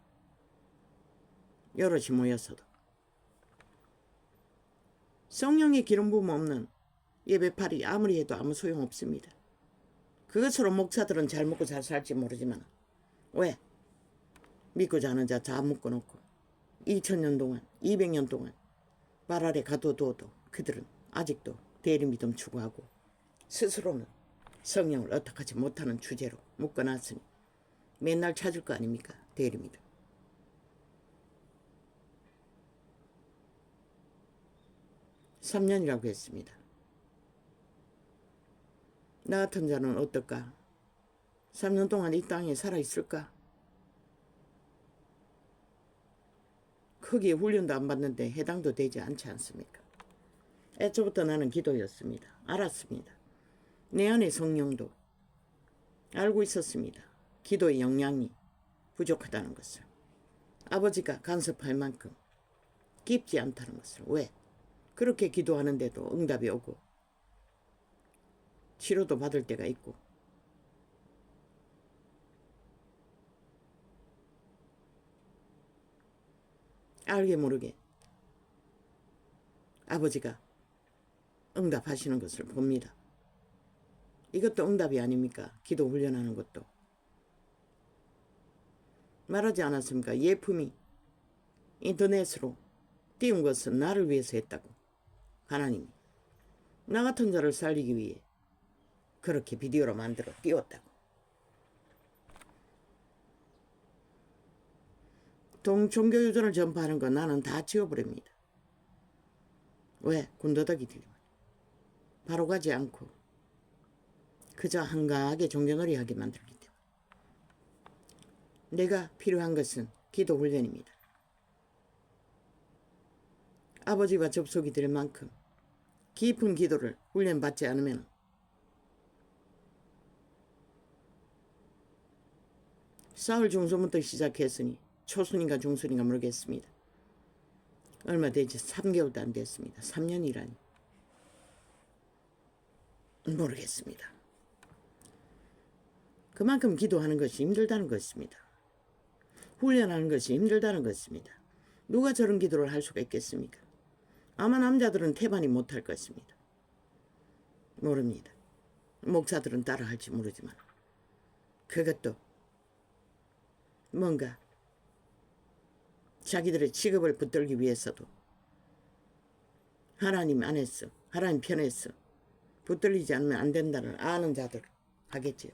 여럿이 모여서도 성령의 기름 부음 없는 예배팔이 아무리 해도 아무 소용없습니다. 그것으로 목사들은 잘 먹고 잘 살지 모르지만 왜? 믿고 자는 자 다 묶어놓고 2000년 동안 200년 동안 발 아래 가둬둬도 그들은 아직도 대리믿음 추구하고 스스로는 성령을 어떡하지 못하는 주제로 묶어놨으니 맨날 찾을 거 아닙니까? 대리믿음. (3년이라고) 했습니다. 나 같은 자는 어떨까? 3년 동안 이 땅에 살아있을까? 크게 훈련도 안 받는데 해당도 되지 않지 않습니까? 애초부터 나는 기도였습니다. 알았습니다. 내 안의 성령도 알고 있었습니다. 기도의 영향이 부족하다는 것을. 아버지가 간섭할 만큼 깊지 않다는 것을. 왜? 그렇게 기도하는데도 응답이 오고 치료도 받을 때가 있고 알게 모르게 아버지가 응답하시는 것을 봅니다. 이것도 응답이 아닙니까? 기도 훈련하는 것도. 말하지 않았습니까? 예품이 인터넷으로 띄운 것은 나를 위해서 했다고. 하나님이 나 같은 자를 살리기 위해 그렇게 비디오로 만들어 띄웠다고. 종교유전을 전파하는 건 나는 다 지워버립니다. 왜? 군더더기 들리면 바로 가지 않고 그저 한가하게 종교놀이 하게 만들기 때문에. 내가 필요한 것은 기도 훈련입니다. 아버지와 접속이 될 만큼 깊은 기도를 훈련받지 않으면 사흘 중순부터 시작했으니 초순인가 중순인가 모르겠습니다. 얼마 되지 3개월도 안 됐습니다. 3년이라니 모르겠습니다. 그만큼 기도하는 것이 힘들다는 것입니다. 훈련하는 것이 힘들다는 것입니다. 누가 저런 기도를 할 수가 있겠습니까? 아마 남자들은 태반이 못할 것입니다. 모릅니다. 목사들은 따라 할지 모르지만 그것도 뭔가 자기들의 직업을 붙들기 위해서도 하나님 안에서 하나님 편에서 붙들리지 않으면 안 된다는 아는 자들 하겠지요.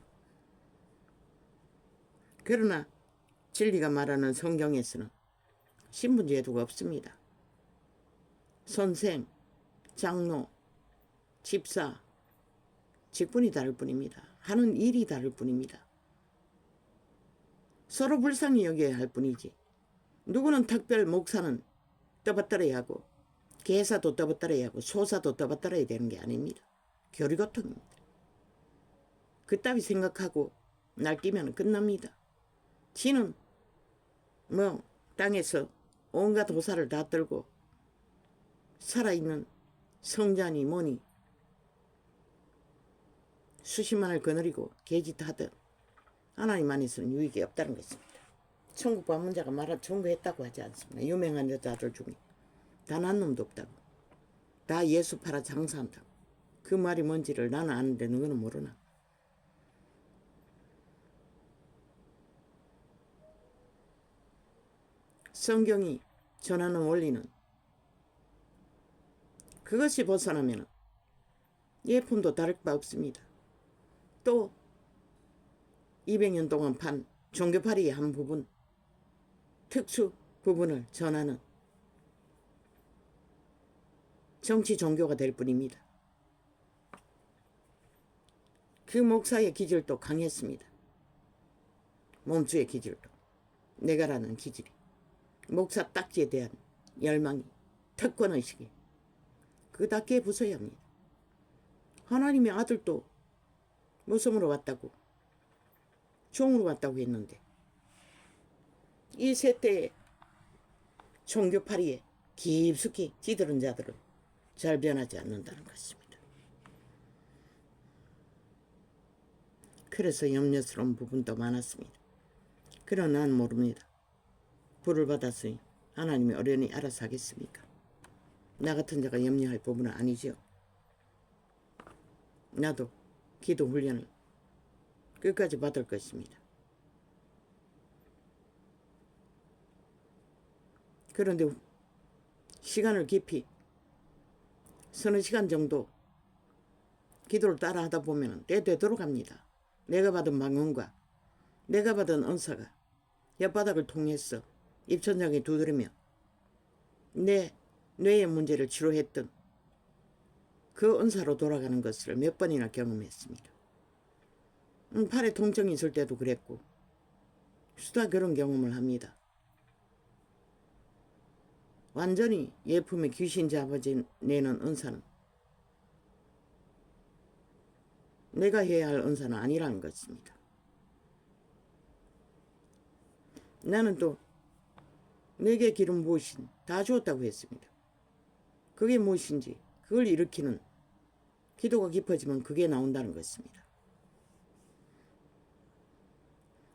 그러나 진리가 말하는 성경에서는 신분제도가 없습니다. 선생, 장로, 집사, 직분이 다를 뿐입니다. 하는 일이 다를 뿐입니다. 서로 불쌍히 여겨야 할 뿐이지 누구는 특별 목사는 떠받들어야 하고 개사도 떠받들어야 하고 소사도 떠받들어야 되는 게 아닙니다. 교리고통입니다. 그따위 생각하고 날뛰면 끝납니다. 지는 뭐 땅에서 온갖 도사를 다 떨고 살아있는 성자니 뭐니 수십만을 거느리고 개짓하듯 하나님 안에서는 유익이 없다는 것입니다. 천국 방문자가 말한 청구했다고 하지 않습니다. 유명한 여자들 중에 단 한 놈도 없다고. 다 예수 팔아 장사한다고. 그 말이 뭔지를 나는 아는데 너는 모르나. 성경이 전하는 원리는 그것이 벗어나면 예품도 다를 바 없습니다. 또 200년 동안 판 종교파리의 한 부분, 특수 부분을 전하는 정치 종교가 될 뿐입니다. 그 목사의 기질도 강했습니다. 몸주의 기질도, 내가라는 기질이, 목사 딱지에 대한 열망이, 특권의식이 그답게 부숴야 합니다. 하나님의 아들도 모성으로 왔다고, 종으로 왔다고 했는데 이 세대의 종교파리에 깊숙이 찌들은 자들은 잘 변하지 않는다는 것입니다. 그래서 염려스러운 부분도 많았습니다. 그러나 난 모릅니다. 불을 받았으니 하나님이 어련히 알아서 하겠습니까? 나 같은 자가 염려할 부분은 아니죠. 나도 기도 훈련을 끝까지 받을 것입니다. 그런데 시간을 깊이 서너 시간 정도 기도를 따라 하다 보면 때 되도록 합니다. 내가 받은 방언과 내가 받은 은사가 혓바닥을 통해서 입천장에 두드리며 내 뇌의 문제를 치료했던 그 은사로 돌아가는 것을 몇 번이나 경험했습니다. 팔에 통증이 있을 때도 그랬고 수다 그런 경험을 합니다. 완전히 예품의 귀신 잡아내는 은사는 내가 해야 할 은사는 아니라는 것입니다. 나는 또 내게 기름 부으신 다 주었다고 했습니다. 그게 무엇인지 그걸 일으키는 기도가 깊어지면 그게 나온다는 것입니다.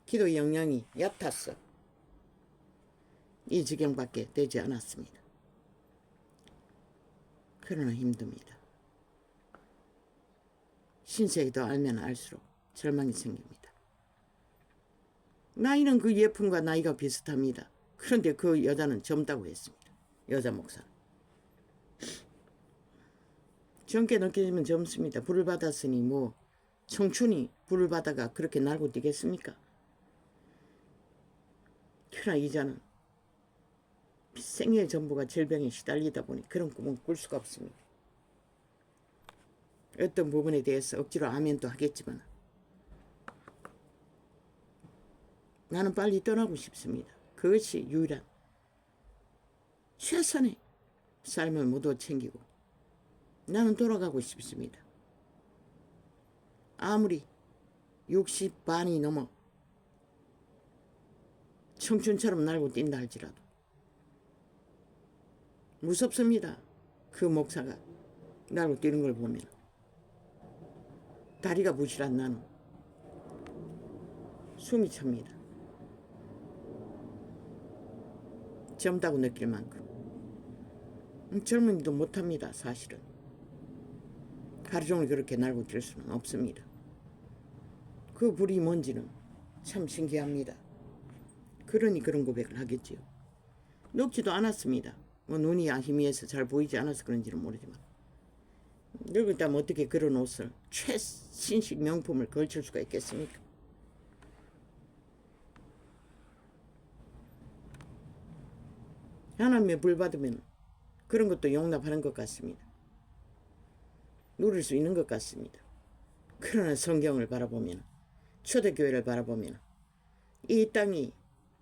기도의 역량이 얕았어. 이 지경밖에 되지 않았습니다. 그러나 힘듭니다. 신세에 더 알면 알수록 절망이 생깁니다. 나이는 그 예품과 나이가 비슷합니다. 그런데 그 여자는 젊다고 했습니다. 여자 목사는. 젊게 느껴지면 젊습니다. 불을 받았으니 뭐 청춘이 불을 받아가 그렇게 날고 뛰겠습니까? 그러나 이자는 생애 전부가 질병에 시달리다 보니 그런 꿈은 꿀 수가 없습니다. 어떤 부분에 대해서 억지로 아멘도 하겠지만 나는 빨리 떠나고 싶습니다. 그것이 유일한 최선의 삶을 모두 챙기고 나는 돌아가고 싶습니다. 아무리 60 반이 넘어 청춘처럼 날고 뛴다 할지라도 무섭습니다. 그 목사가 날고 뛰는 걸 보면 다리가 부실한 나는 숨이 찹니다. 젊다고 느낄 만큼 젊은이도 못합니다. 사실은 하루 종일 그렇게 날고 들 수는 없습니다. 그 불이 뭔지는 참 신기합니다. 그러니 그런 고백을 하겠지요. 늙지도 않았습니다. 뭐 눈이 희미해서 잘 보이지 않아서 그런지는 모르지만 늙었다면 어떻게 그런 옷을 최신식 명품을 걸칠 수가 있겠습니까? 하나님의 불 받으면 그런 것도 용납하는 것 같습니다. 누릴 수 있는 것 같습니다. 그러나 성경을 바라보면, 초대교회를 바라보면 이 땅이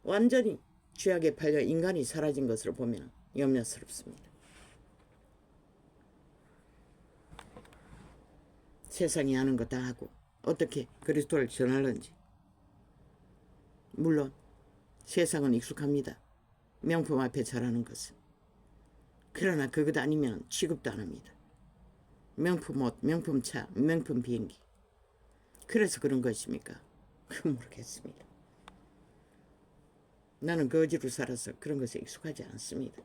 완전히 죄악에 팔려 인간이 사라진 것으로 보면 염려스럽습니다. 세상이 하는 거 다 하고 어떻게 그리스도를 전하는지. 물론 세상은 익숙합니다. 명품 앞에 절하는 것은. 그러나 그것 아니면 취급도 안 합니다. 명품 옷, 명품 차, 명품 비행기. 그래서 그런 것입니까? 그건 모르겠습니다. 나는 거지로 살아서 그런 것에 익숙하지 않습니다.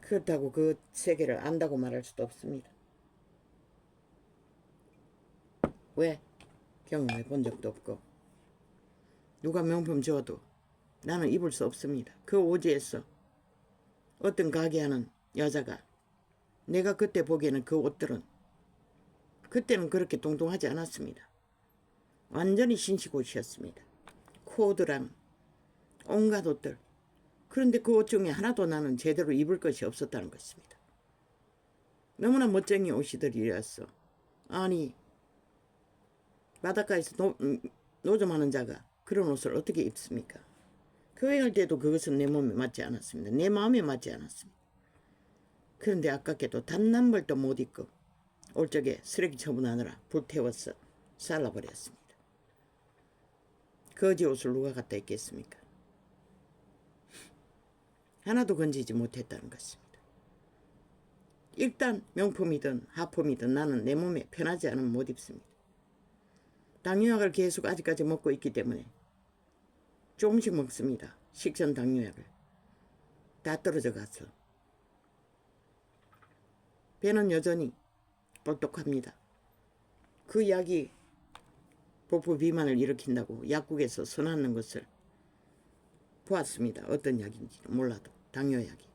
그렇다고 그 세계를 안다고 말할 수도 없습니다. 왜? 경험해 본 적도 없고 누가 명품 줘도 나는 입을 수 없습니다. 그 오지에서 어떤 가게 하는 여자가 내가 그때 보기에는 그 옷들은 그때는 그렇게 뚱뚱하지 않았습니다. 완전히 신식 옷이었습니다. 코드랑 온갖 옷들. 그런데 그 옷 중에 하나도 나는 제대로 입을 것이 없었다는 것입니다. 너무나 멋쟁이 옷이들이었어. 아니 바닷가에서 노점하는 자가 그런 옷을 어떻게 입습니까? 교회 갈 때도 그것은 내 몸에 맞지 않았습니다. 내 마음에 맞지 않았습니다. 그런데 아깝게도 단 한 벌도 못 입고 올 적에 쓰레기 처분하느라 불태워서 잘라버렸습니다. 거지 옷을 누가 갖다 입겠습니까? 하나도 건지지 못했다는 것입니다. 일단 명품이든 하품이든 나는 내 몸에 편하지 않으면 못 입습니다. 당뇨약을 계속 아직까지 먹고 있기 때문에 조금씩 먹습니다. 식전 당뇨약을. 다 떨어져 가서. 배는 여전히 볼떡합니다. 그 약이 복부 비만을 일으킨다고 약국에서 써놨는 것을 보았습니다. 어떤 약인지 몰라도 당뇨약이.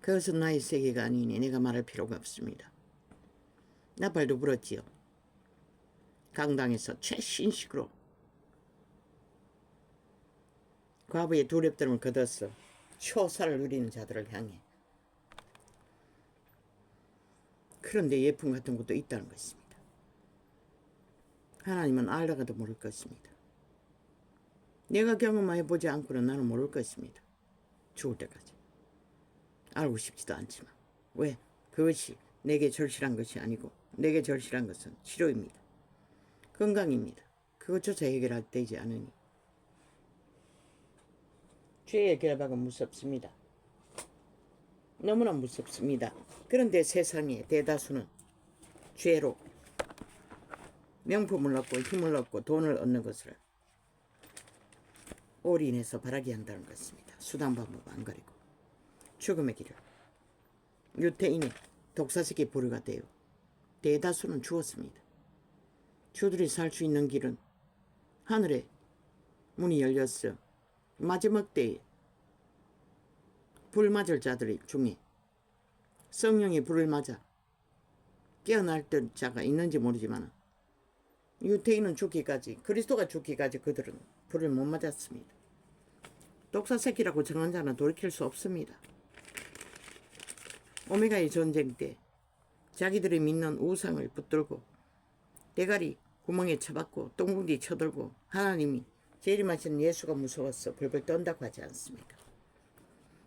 그것은 나의 세계가 아니니 내가 말할 필요가 없습니다. 나팔도 불었지요. 강당에서 최신식으로 과부의 두렵됨을 걷었어 초사를 누리는 자들을 향해. 그런데 예품 같은 것도 있다는 것입니다. 하나님은 알다가도 모를 것입니다. 내가 경험해보지 않고는 나는 모를 것입니다. 죽을 때까지. 알고 싶지도 않지만. 왜? 그것이 내게 절실한 것이 아니고 내게 절실한 것은 치료입니다. 건강입니다. 그것조차 해결되지 않으니. 죄의 결박은 무섭습니다. 너무나 무섭습니다. 그런데 세상의 대다수는 죄로 명품을 얻고 힘을 얻고 돈을 얻는 것을 올인해서 바라게 한다는 것입니다. 수단 방법 안 가리고. 죽음의 길을. 유태인의 독사색의 부류가 되어 대다수는 죽었습니다. 주들이 살 수 있는 길은 하늘에 문이 열렸어. 마지막 때에 불 맞을 자들 중에 성령이 불을 맞아 깨어날 자가 있는지 모르지만 유태인은 죽기까지, 그리스도가 죽기까지 그들은 불을 못 맞았습니다. 독사새끼라고 정한 자는 돌이킬 수 없습니다. 오메가의 전쟁 때 자기들이 믿는 우상을 붙들고 대가리 구멍에 쳐박고 똥궁디 쳐들고 하나님이 재림하신 예수가 무서워서 벌벌 떤다고 하지 않습니까?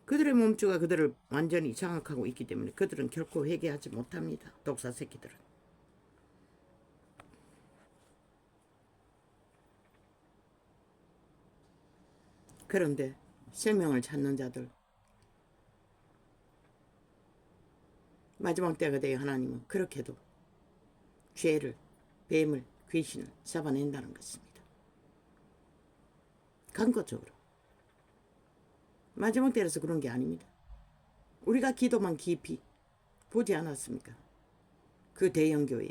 그들의 몸주가 그들을 완전히 장악하고 있기 때문에 그들은 결코 회개하지 못합니다. 독사 새끼들은. 그런데 생명을 찾는 자들, 마지막 때가 되어 하나님은 그렇게도 죄를, 뱀을, 귀신을 잡아낸다는 것입니다. 강구적으로. 마지막 때라서 그런 게 아닙니다. 우리가 기도만 깊이 보지 않았습니까? 그 대형교회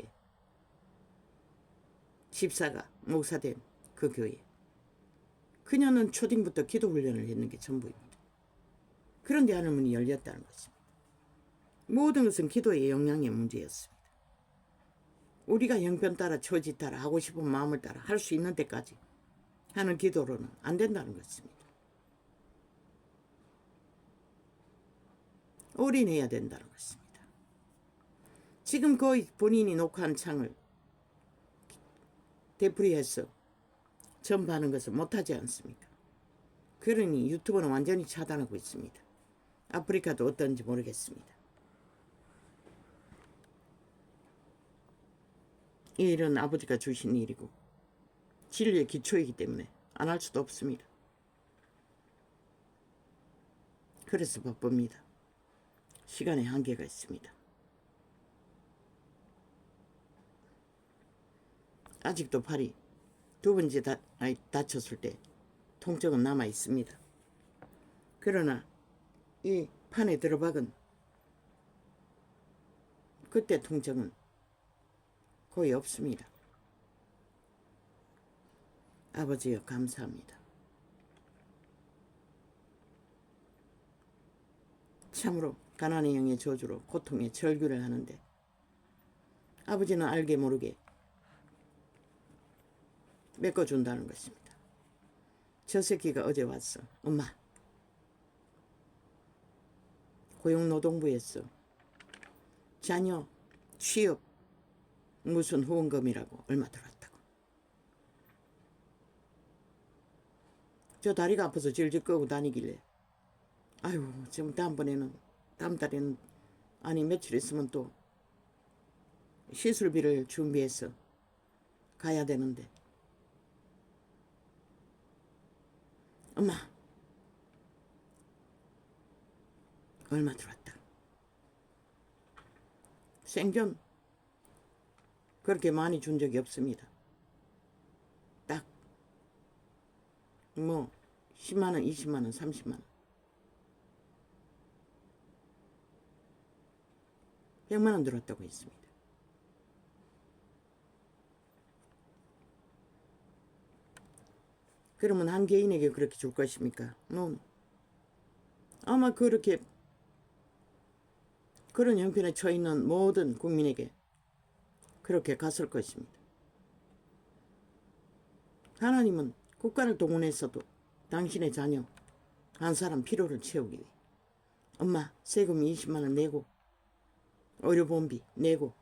집사가 목사된 그 교회. 그녀는 초딩부터 기도 훈련을 했는 게 전부입니다. 그런데 하늘문이 열렸다는 것입니다. 모든 것은 기도의 영향의 문제였습니다. 우리가 형편 따라 처지 따라 하고 싶은 마음을 따라 할 수 있는 데까지 하는 기도로는 안 된다는 것입니다. 올인해야 된다는 것입니다. 지금 거의 본인이 녹화한 창을 되풀이해서 전파하는 것을 못하지 않습니까? 그러니 유튜브는 완전히 차단하고 있습니다. 아프리카도 어떤지 모르겠습니다. 이 일은 아버지가 주신 일이고 진리의 기초이기 때문에 안 할 수도 없습니다. 그래서 바쁩니다. 시간에 한계가 있습니다. 아직도 팔이 두 번째 다쳤을 때 통증은 남아 있습니다. 그러나 이 판에 들어박은 그때 통증은 거의 없습니다. 아버지여 감사합니다. 참으로 가난의 영의 저주로 고통의 절규를 하는데 아버지는 알게 모르게 메꿔준다는 것입니다. 저 새끼가 어제 왔어. 엄마. 고용노동부에서 자녀 취업 무슨 후원금이라고 얼마 들었다고. 저 다리가 아파서 질질 끄고 다니길래 아유 지금 다음 달에는 아니 며칠 있으면 또 시술비를 준비해서 가야 되는데 엄마 얼마 들었다. 생전 그렇게 많이 준 적이 없습니다. 딱 뭐 10만원 20만원 30만원 100만원 들었다고 했습니다. 그러면 한 개인에게 그렇게 줄 것입니까? 아마 그렇게 그런 형편에 처해있는 모든 국민에게 그렇게 갔을 것입니다. 하나님은 국가를 동원해서도 당신의 자녀 한 사람 필요를 채우기 위해 엄마 세금 20만원 내고 의료보험비 내고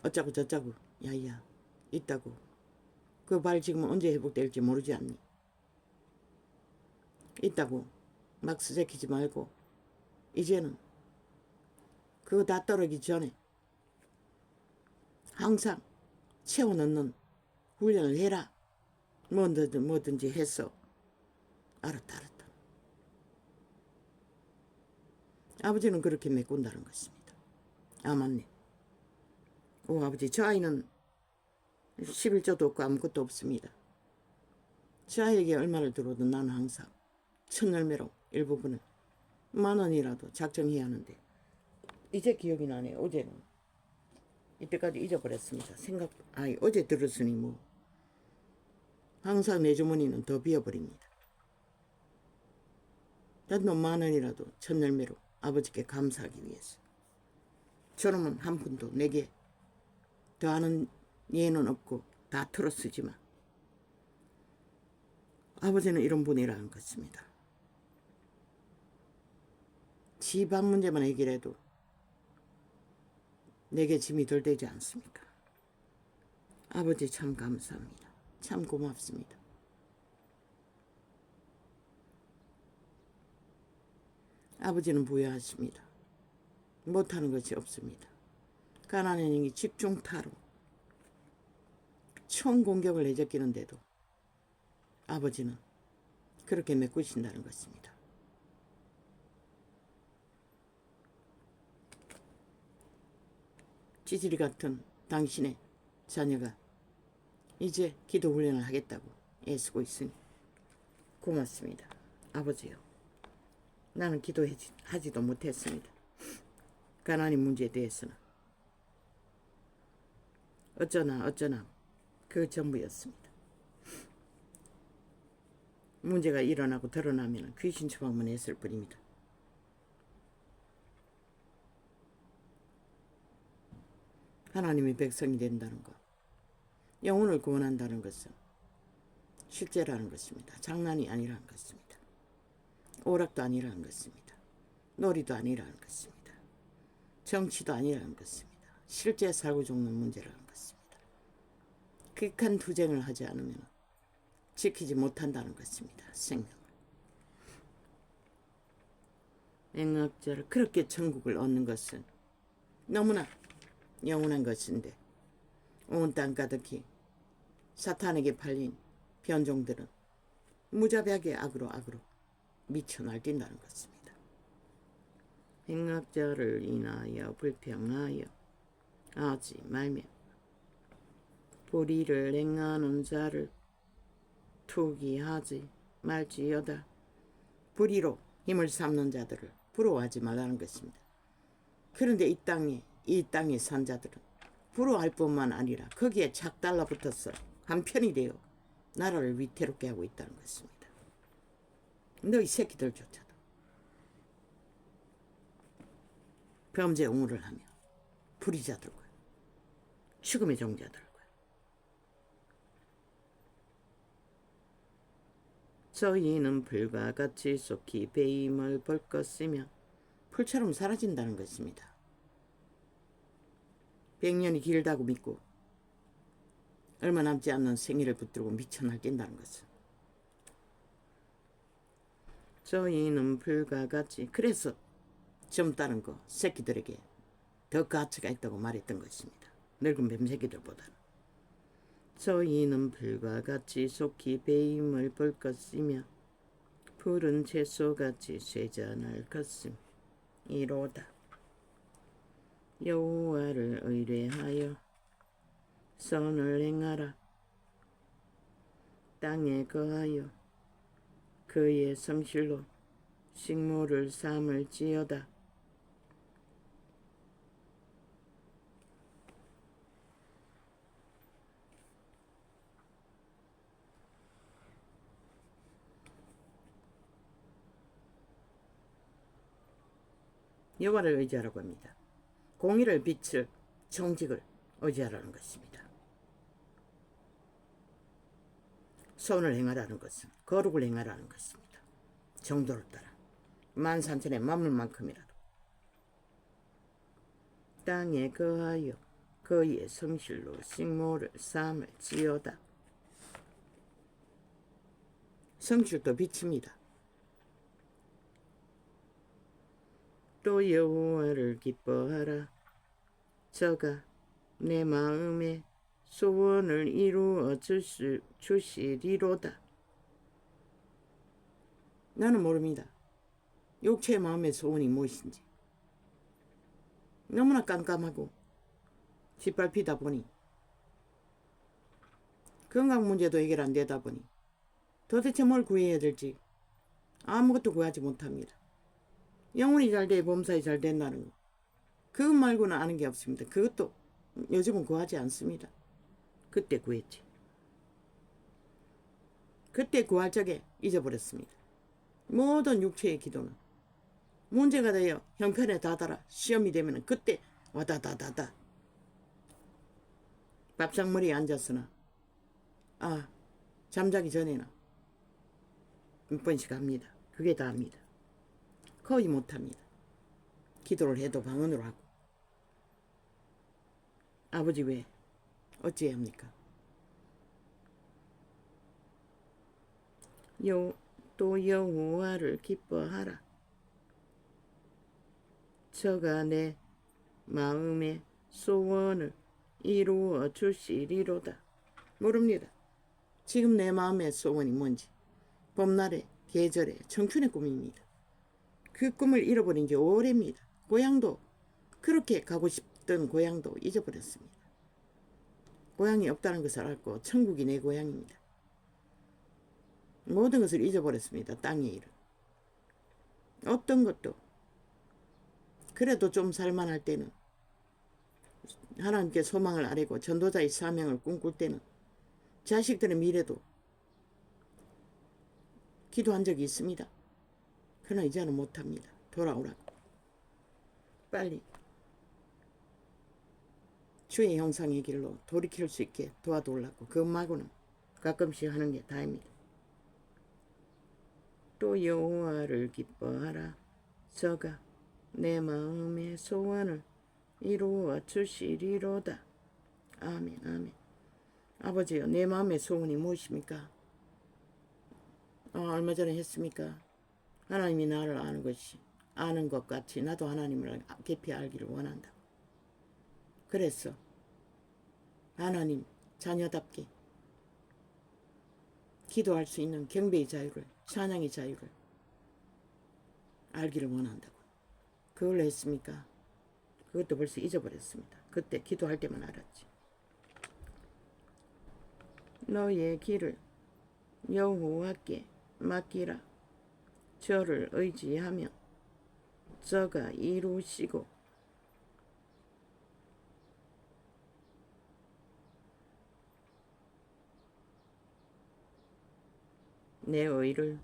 어쩌고 저쩌고 야야 있다고 그 발 지금 언제 회복될지 모르지 않니? 있다고 막 쓰재키지 말고 이제는 그거 다 떨어지기 전에 항상 채워넣는 훈련을 해라. 뭐든지 해서 알았다. 아버지는 그렇게 메꾼다는 것입니다. 아 맞네. 오 아버지 저 아이는 11조도 없고 아무것도 없습니다. 저 아이에게 얼마를 들어도 나는 항상 첫열매로 일부분을 10,000원이라도 작정해야 하는데 이제 기억이 나네. 어제는 이때까지 잊어버렸습니다. 어제 들었으니 뭐 항상 내 주머니는 더 비어버립니다. 나도 10,000원이라도 첫열매로 아버지께 감사하기 위해서. 저놈은 한 푼도 내게 더하는 예는 없고 다 틀어 쓰지만 아버지는 이런 분이라는 것입니다. 집 밥 문제만 해결해도 내게 짐이 덜 되지 않습니까? 아버지 참 감사합니다. 참 고맙습니다. 아버지는 부여하십니다. 못하는 것이 없습니다. 가난한 영이 집중타로 총공격을 내적이는데도 아버지는 그렇게 메꾸신다는 것입니다. 찌질이 같은 당신의 자녀가 이제 기도 훈련을 하겠다고 애쓰고 있으니 고맙습니다. 아버지요. 나는 기도하지도 못했습니다. 가난의 문제에 대해서는 어쩌나 그 전부였습니다. 문제가 일어나고 드러나면 귀신 처방만 했을 뿐입니다. 하나님의 백성이 된다는 것, 영혼을 구원한다는 것은 실제라는 것입니다. 장난이 아니라는 것입니다. 오락도 아니라는 것입니다. 놀이도 아니라는 것입니다. 정치도 아니라는 것입니다. 실제 살고 죽는 문제라는 것입니다. 극한 투쟁을 하지 않으면 지키지 못한다는 것입니다. 생명을. 맹학자를 그렇게 천국을 얻는 것은 너무나 영원한 것인데 온 땅 가득히 사탄에게 팔린 변종들은 무자비하게 악으로 미쳐 날뛴다는 것입니다. 행악자를 인하여 불평하여 하지 말며 불의를 행하는 자를 투기하지 말지어다. 불의로 힘을 삼는 자들을 부러워하지 말라는 것입니다. 그런데 이 땅의 산 자들은 부러워할 뿐만 아니라 거기에 착 달라붙어서 한편이 되어 나라를 위태롭게 하고 있다는 것입니다. 너희 새끼들조차도 범죄 옹호를 하며 불의자들과 죽음의 종자들과 저희는 불과 같이 속히 배임을 볼 것이며 풀처럼 사라진다는 것입니다. 100년이 길다고 믿고 얼마 남지 않는 생일을 붙들고 미쳐 날뛴다는 것은 저희는 불과 같이 그래서 젊다는 거 새끼들에게 더 가치가 있다고 말했던 것입니다. 늙은 뱀새끼들보다는. 저희는 불과 같이 속히 배임을 볼 것이며 푸른 채소같이 쇠잔할 것임이로다. 여호와를 의뢰하여 선을 행하라. 땅에 거하여 그의 성실로 식물을 삼을지어다. 여호와를 의지하라고 합니다. 공의를 빛을 정직을 의지하라는 것입니다. 선을 행하라는 것은 거룩을 행하라는 것입니다. 정도를 따라 만산천의 만물만큼이라도 땅에 거하여 그의 성실로 식물을 삼을지어다. 성실도 빛입니다. 또 여호와를 기뻐하라. 저가 내 마음의 소원을 이루어 주시리로다. 나는 모릅니다. 육체의 마음의 소원이 무엇인지. 너무나 깜깜하고 짓밟히다 보니 건강 문제도 해결 안 되다 보니 도대체 뭘 구해야 될지 아무것도 구하지 못합니다. 영혼이 잘 돼 범사에 잘 된다는 거. 그것 말고는 아는 게 없습니다. 그것도 요즘은 구하지 않습니다. 그때 구했지. 그때 구할 적에 잊어버렸습니다. 모든 육체의 기도는 문제가 되어 형편에 다다라 시험이 되면 그때 와다다다다 밥상머리에 앉았으나 잠자기 전에나 몇 번씩 합니다. 그게 다입니다. 거의 못합니다. 기도를 해도 방언으로 하고. 아버지 왜 어찌해야 합니까? 또 여호와를 기뻐하라. 저가 내 마음의 소원을 이루어 주시리로다. 모릅니다. 지금 내 마음의 소원이 뭔지. 봄날의 계절의 청춘의 꿈입니다. 그 꿈을 잃어버린 지 오래입니다. 고향도 그렇게 가고 싶던 고향도 잊어버렸습니다. 고향이 없다는 것을 알고 천국이 내 고향입니다. 모든 것을 잊어버렸습니다. 땅의 일을. 어떤 것도. 그래도 좀 살만할 때는, 하나님께 소망을 아뢰고 전도자의 사명을 꿈꿀 때는, 자식들의 미래도 기도한 적이 있습니다. 그러나 이제는 못합니다. 돌아오라고. 빨리 주의 형상의 길로 돌이킬 수 있게 도와달라고. 그것만고는 가끔씩 하는 게 다입니다. 또 여호와를 기뻐하라. 저가 내 마음의 소원을 이루어 주시리로다. 아멘. 아멘. 아버지요, 내 마음의 소원이 무엇입니까? 얼마 전에 했습니까? 하나님이 나를 아는 것 같이 나도 하나님을 깊이 알기를 원한다. 그래서 하나님 자녀답게 기도할 수 있는 경배의 자유를, 찬양의 자유를 알기를 원한다고. 그걸 했습니까? 그것도 벌써 잊어버렸습니다. 그때 기도할 때만 알았지. 너의 길을 여호와께 맡기라. 저를 의지하며 저가 이루시고 내 의를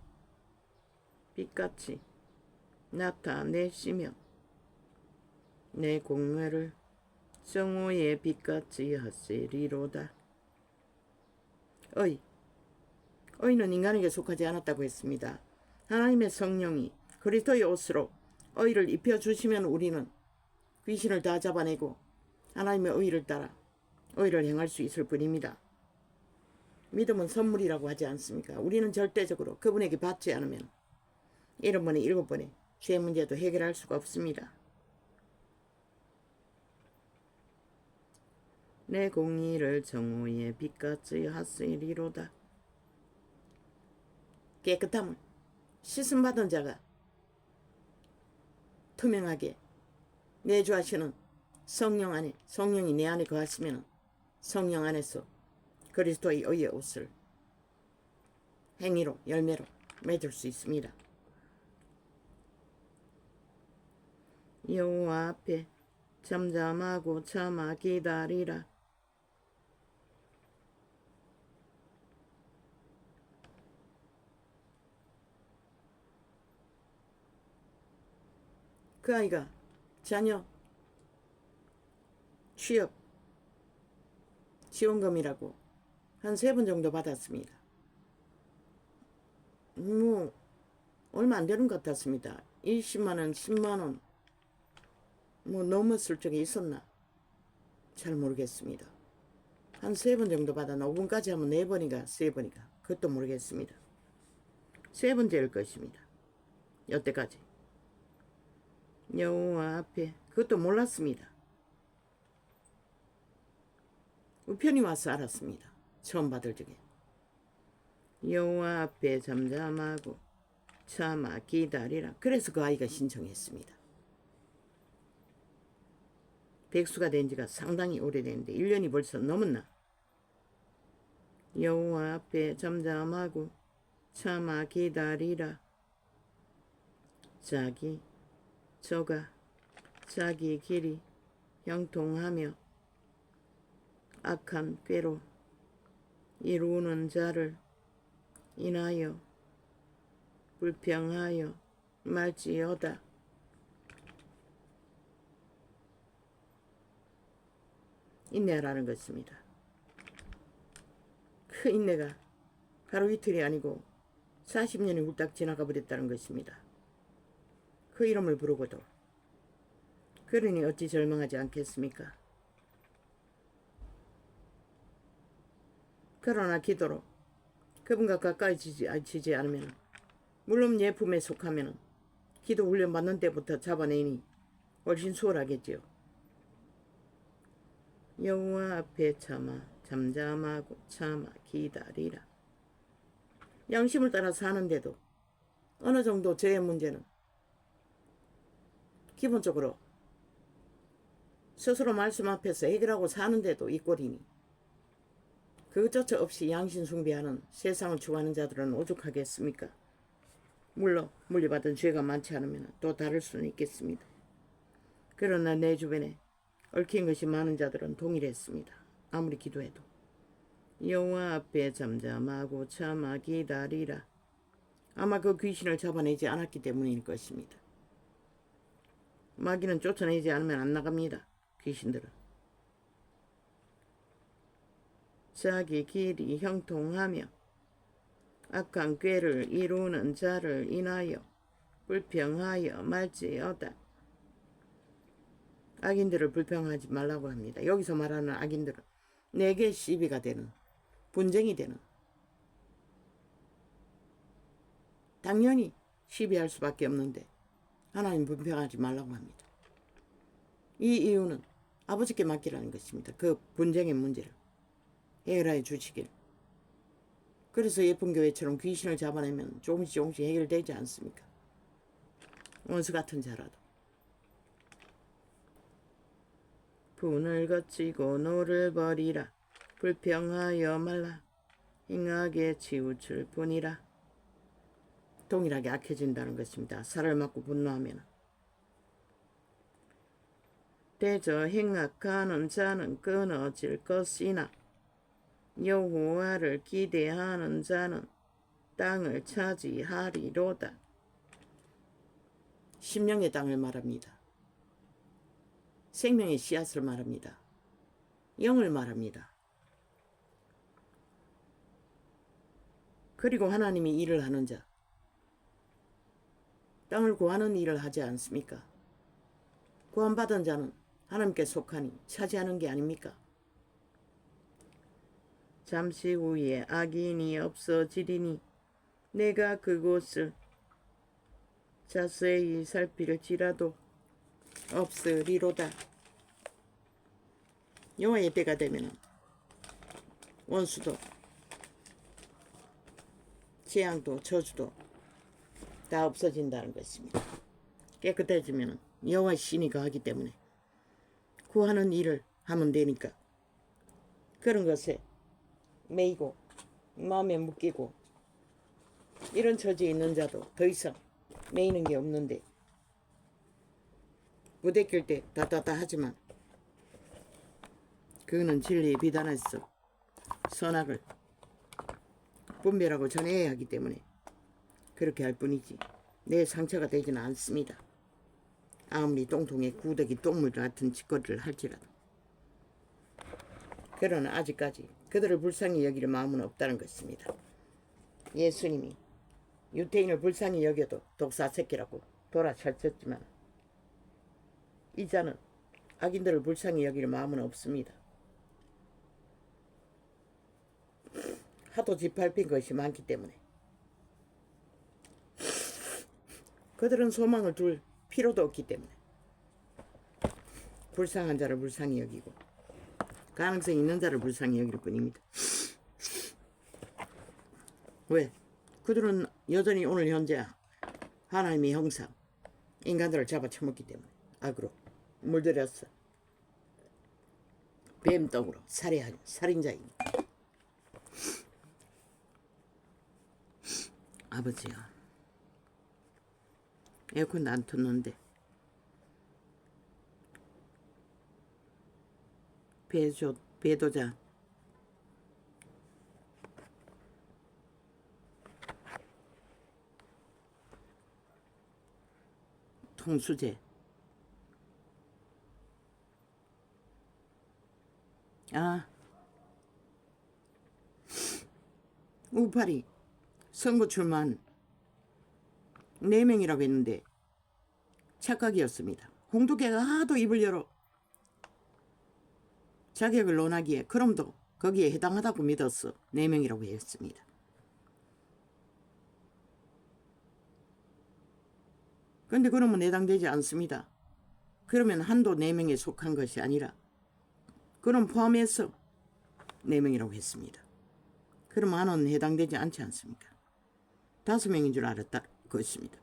빛같이 나타내시며 내 공회를 정오의 빛같이 하시리로다. 의는 인간에게 속하지 않았다고 했습니다. 하나님의 성령이 그리스도의 옷으로 의를 입혀주시면 우리는 귀신을 다 잡아내고 하나님의 의를 따라 의를 행할 수 있을 뿐입니다. 믿음은 선물이라고 하지 않습니까? 우리는 절대적으로 그분에게 받지 않으면 7번에 7번에 죄 문제도 해결할 수가 없습니다. 내 공의를 정오의 빛같이 하시리로다. 깨끗함을 씻음받은 자가 투명하게 내주하시는 성령 안에, 성령이 내 안에 거하시면 성령 안에서 그리스도의 의의 옷을 행위로, 열매로 맺을 수 있습니다. 여호와 앞에 잠잠하고 참아 기다리라. 그 아이가 자녀 취업 지원금이라고 한 3번 정도 받았습니다. 얼마 안 되는 것 같았습니다. 20만원, 10만원 넘었을 적이 있었나? 잘 모르겠습니다. 한 3번 정도 받아 5번까지 하면 4번인가 3번인가 그것도 모르겠습니다. 3번째일 것입니다. 여태까지 여호와 앞에 그것도 몰랐습니다. 우편이 와서 알았습니다. 처음 받을 적에. 여호와 앞에 잠잠하고 참아 기다리라. 그래서 그 아이가 신청했습니다. 백수가 된 지가 상당히 오래됐는데 1년이 벌써 넘었나. 여호와 앞에 잠잠하고 참아 기다리라. 저가 자기 길이 형통하며 악한 꾀로 이루는 자를 인하여 불평하여 말지어다. 인내하라는 것입니다. 그 인내가 하루 이틀이 아니고 40년이 훌딱 지나가 버렸다는 것입니다. 그 이름을 부르고도 그러니 어찌 절망하지 않겠습니까? 그러나 기도로 그분과 가까이 지지 않으면, 물론 예품에 속하면 기도 훈련 받는 때부터 잡아내니 훨씬 수월하겠지요. 여호와 앞에 잠잠하고 참아 기다리라. 양심을 따라 사는데도 어느 정도 죄의 문제는 기본적으로 스스로 말씀 앞에서 해결하고 사는데도 이 꼴이니 그것조차 없이 양신 숭배하는 세상을 추구하는 자들은 오죽하겠습니까? 물론 물려받은 죄가 많지 않으면 또 다를 수는 있겠습니다. 그러나 내 주변에 얽힌 것이 많은 자들은 동일했습니다. 아무리 기도해도 여호와 앞에 잠잠하고 참아 기다리라. 아마 그 귀신을 잡아내지 않았기 때문일 것입니다. 마귀는 쫓아내지 않으면 안 나갑니다. 귀신들은. 자기 길이 형통하며 악한 꾀를 이루는 자를 인하여 불평하여 말지어다. 악인들을 불평하지 말라고 합니다. 여기서 말하는 악인들은 내게 시비가 되는, 분쟁이 되는, 당연히 시비할 수밖에 없는데 하나님 불평하지 말라고 합니다. 이 이유는 아버지께 맡기라는 것입니다. 그 분쟁의 문제를 해결해 주시길. 그래서 예쁜 교회처럼 귀신을 잡아내면 조금씩 해결되지 않습니까? 원수 같은 자라도. 분을 거치고 노를 버리라. 불평하여 말라. 행하게 치우칠 뿐이라. 동일하게 악해진다는 것입니다. 살을 맞고 분노하면. 대저 행악하는 자는 끊어질 것이나 여호와를 기대하는 자는 땅을 차지하리로다. 심령의 땅을 말합니다. 생명의 씨앗을 말합니다. 영을 말합니다. 그리고 하나님이 일을 하는 자, 땅을 구하는 일을 하지 않습니까? 구원받은 자는 하나님께 속하니 차지하는 게 아닙니까? 잠시 후에 악인이 없어지리니 내가 그곳을 자세히 살필지라도 없으리로다. 여호와의 때가 되면 원수도 재앙도 저주도 다 없어진다는 것입니다. 깨끗해지면 여호와의 신이 거하기 때문에 구하는 일을 하면 되니까 그런 것에 매이고 마음에 묶이고 이런 처지에 있는 자도 더 이상 매이는 게 없는데 부대낄 때 다다다 하지만 그거는 진리에 비단해서 선악을 분별하고 전해야 하기 때문에 그렇게 할 뿐이지 내 상처가 되지는 않습니다. 아무리 똥통에 구더기 똥물 같은 짓거리를 할지라도. 그러나 아직까지 그들을 불쌍히 여길 마음은 없다는 것입니다. 예수님이 유태인을 불쌍히 여겨도 독사 새끼라고 돌아설쳤지만 이 자는 악인들을 불쌍히 여길 마음은 없습니다. 하도 짓밟힌 것이 많기 때문에 그들은 소망을 둘 필요도 없기 때문에 불쌍한 자를 불쌍히 여기고 가능성이 있는 자를 불쌍히 여길 뿐입니다. 왜? 그들은 여전히 오늘 현재 하나님의 형상 인간들을 잡아쳐먹기 때문에 악으로 물들였어. 뱀떡으로 살해한 살인자입니다. 아버지야, 에어컨도 안 텄는데 배도자 통수제 우파리 선거 출마한 4명이라고 했는데 착각이었습니다. 홍두깨가 하도 입을 열어 자격을 논하기에 그럼도 거기에 해당하다고 믿었어. 4명이라고 했습니다. 그런데 그러면 해당되지 않습니다. 그러면 한도 4명에 속한 것이 아니라 그럼 포함해서 4명이라고 했습니다. 그럼 한은 해당되지 않지 않습니까? 5명인 줄 알았다 그것입니다.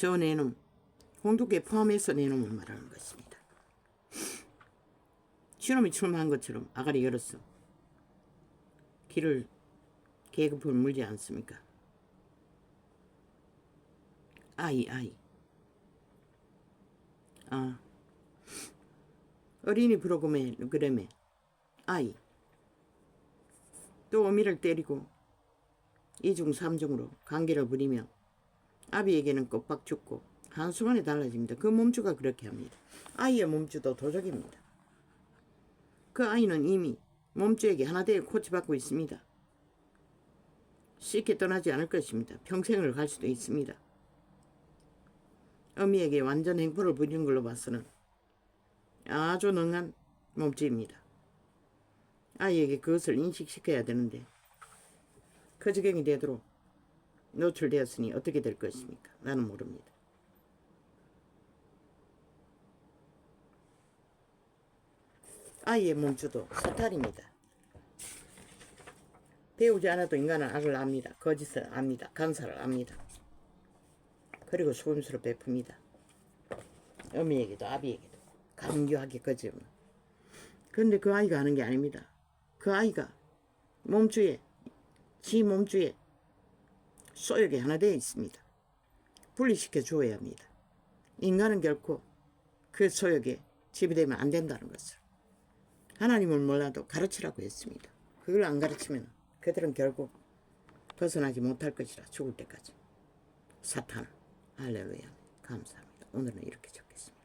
저 내놈, 홍두깨 포함해서 내놈을 말하는 것입니다. 시놈이 출마한 것처럼 아가리 열었어. 길을 계급을 물지 않습니까? 아이. 아, 어린이 프로그램에 아이. 또 어미를 때리고 이중삼중으로 관계를 부리며 아비에게는 껍박 죽고 한순간에 달라집니다. 그 몸주가 그렇게 합니다. 아이의 몸주도 도적입니다. 그 아이는 이미 몸주에게 하나 되어 코치받고 있습니다. 쉽게 떠나지 않을 것입니다. 평생을 갈 수도 있습니다. 어미에게 완전 행포를 부리는 걸로 봐서는 아주 능한 몸주입니다. 아이에게 그것을 인식시켜야 되는데 그 지경이 되도록 노출되었으니 어떻게 될 것입니까? 나는 모릅니다. 아이의 몸주도 사탈입니다. 배우지 않아도 인간은 악을 압니다. 거짓을 압니다. 강사를 압니다. 그리고 수금수를 베풉니다. 어미에게도 아비에게도 강교하게 거짓을. 그런데 그 아이가 하는 게 아닙니다. 그 아이가 지 몸주에 소욕이 하나 되어 있습니다. 분리시켜 주어야 합니다. 인간은 결코 그 소욕에 지배되면 안 된다는 것을 하나님을 몰라도 가르치라고 했습니다. 그걸 안 가르치면 그들은 결국 벗어나지 못할 것이라 죽을 때까지. 사탄. 할렐루야. 감사합니다. 오늘은 이렇게 적겠습니다.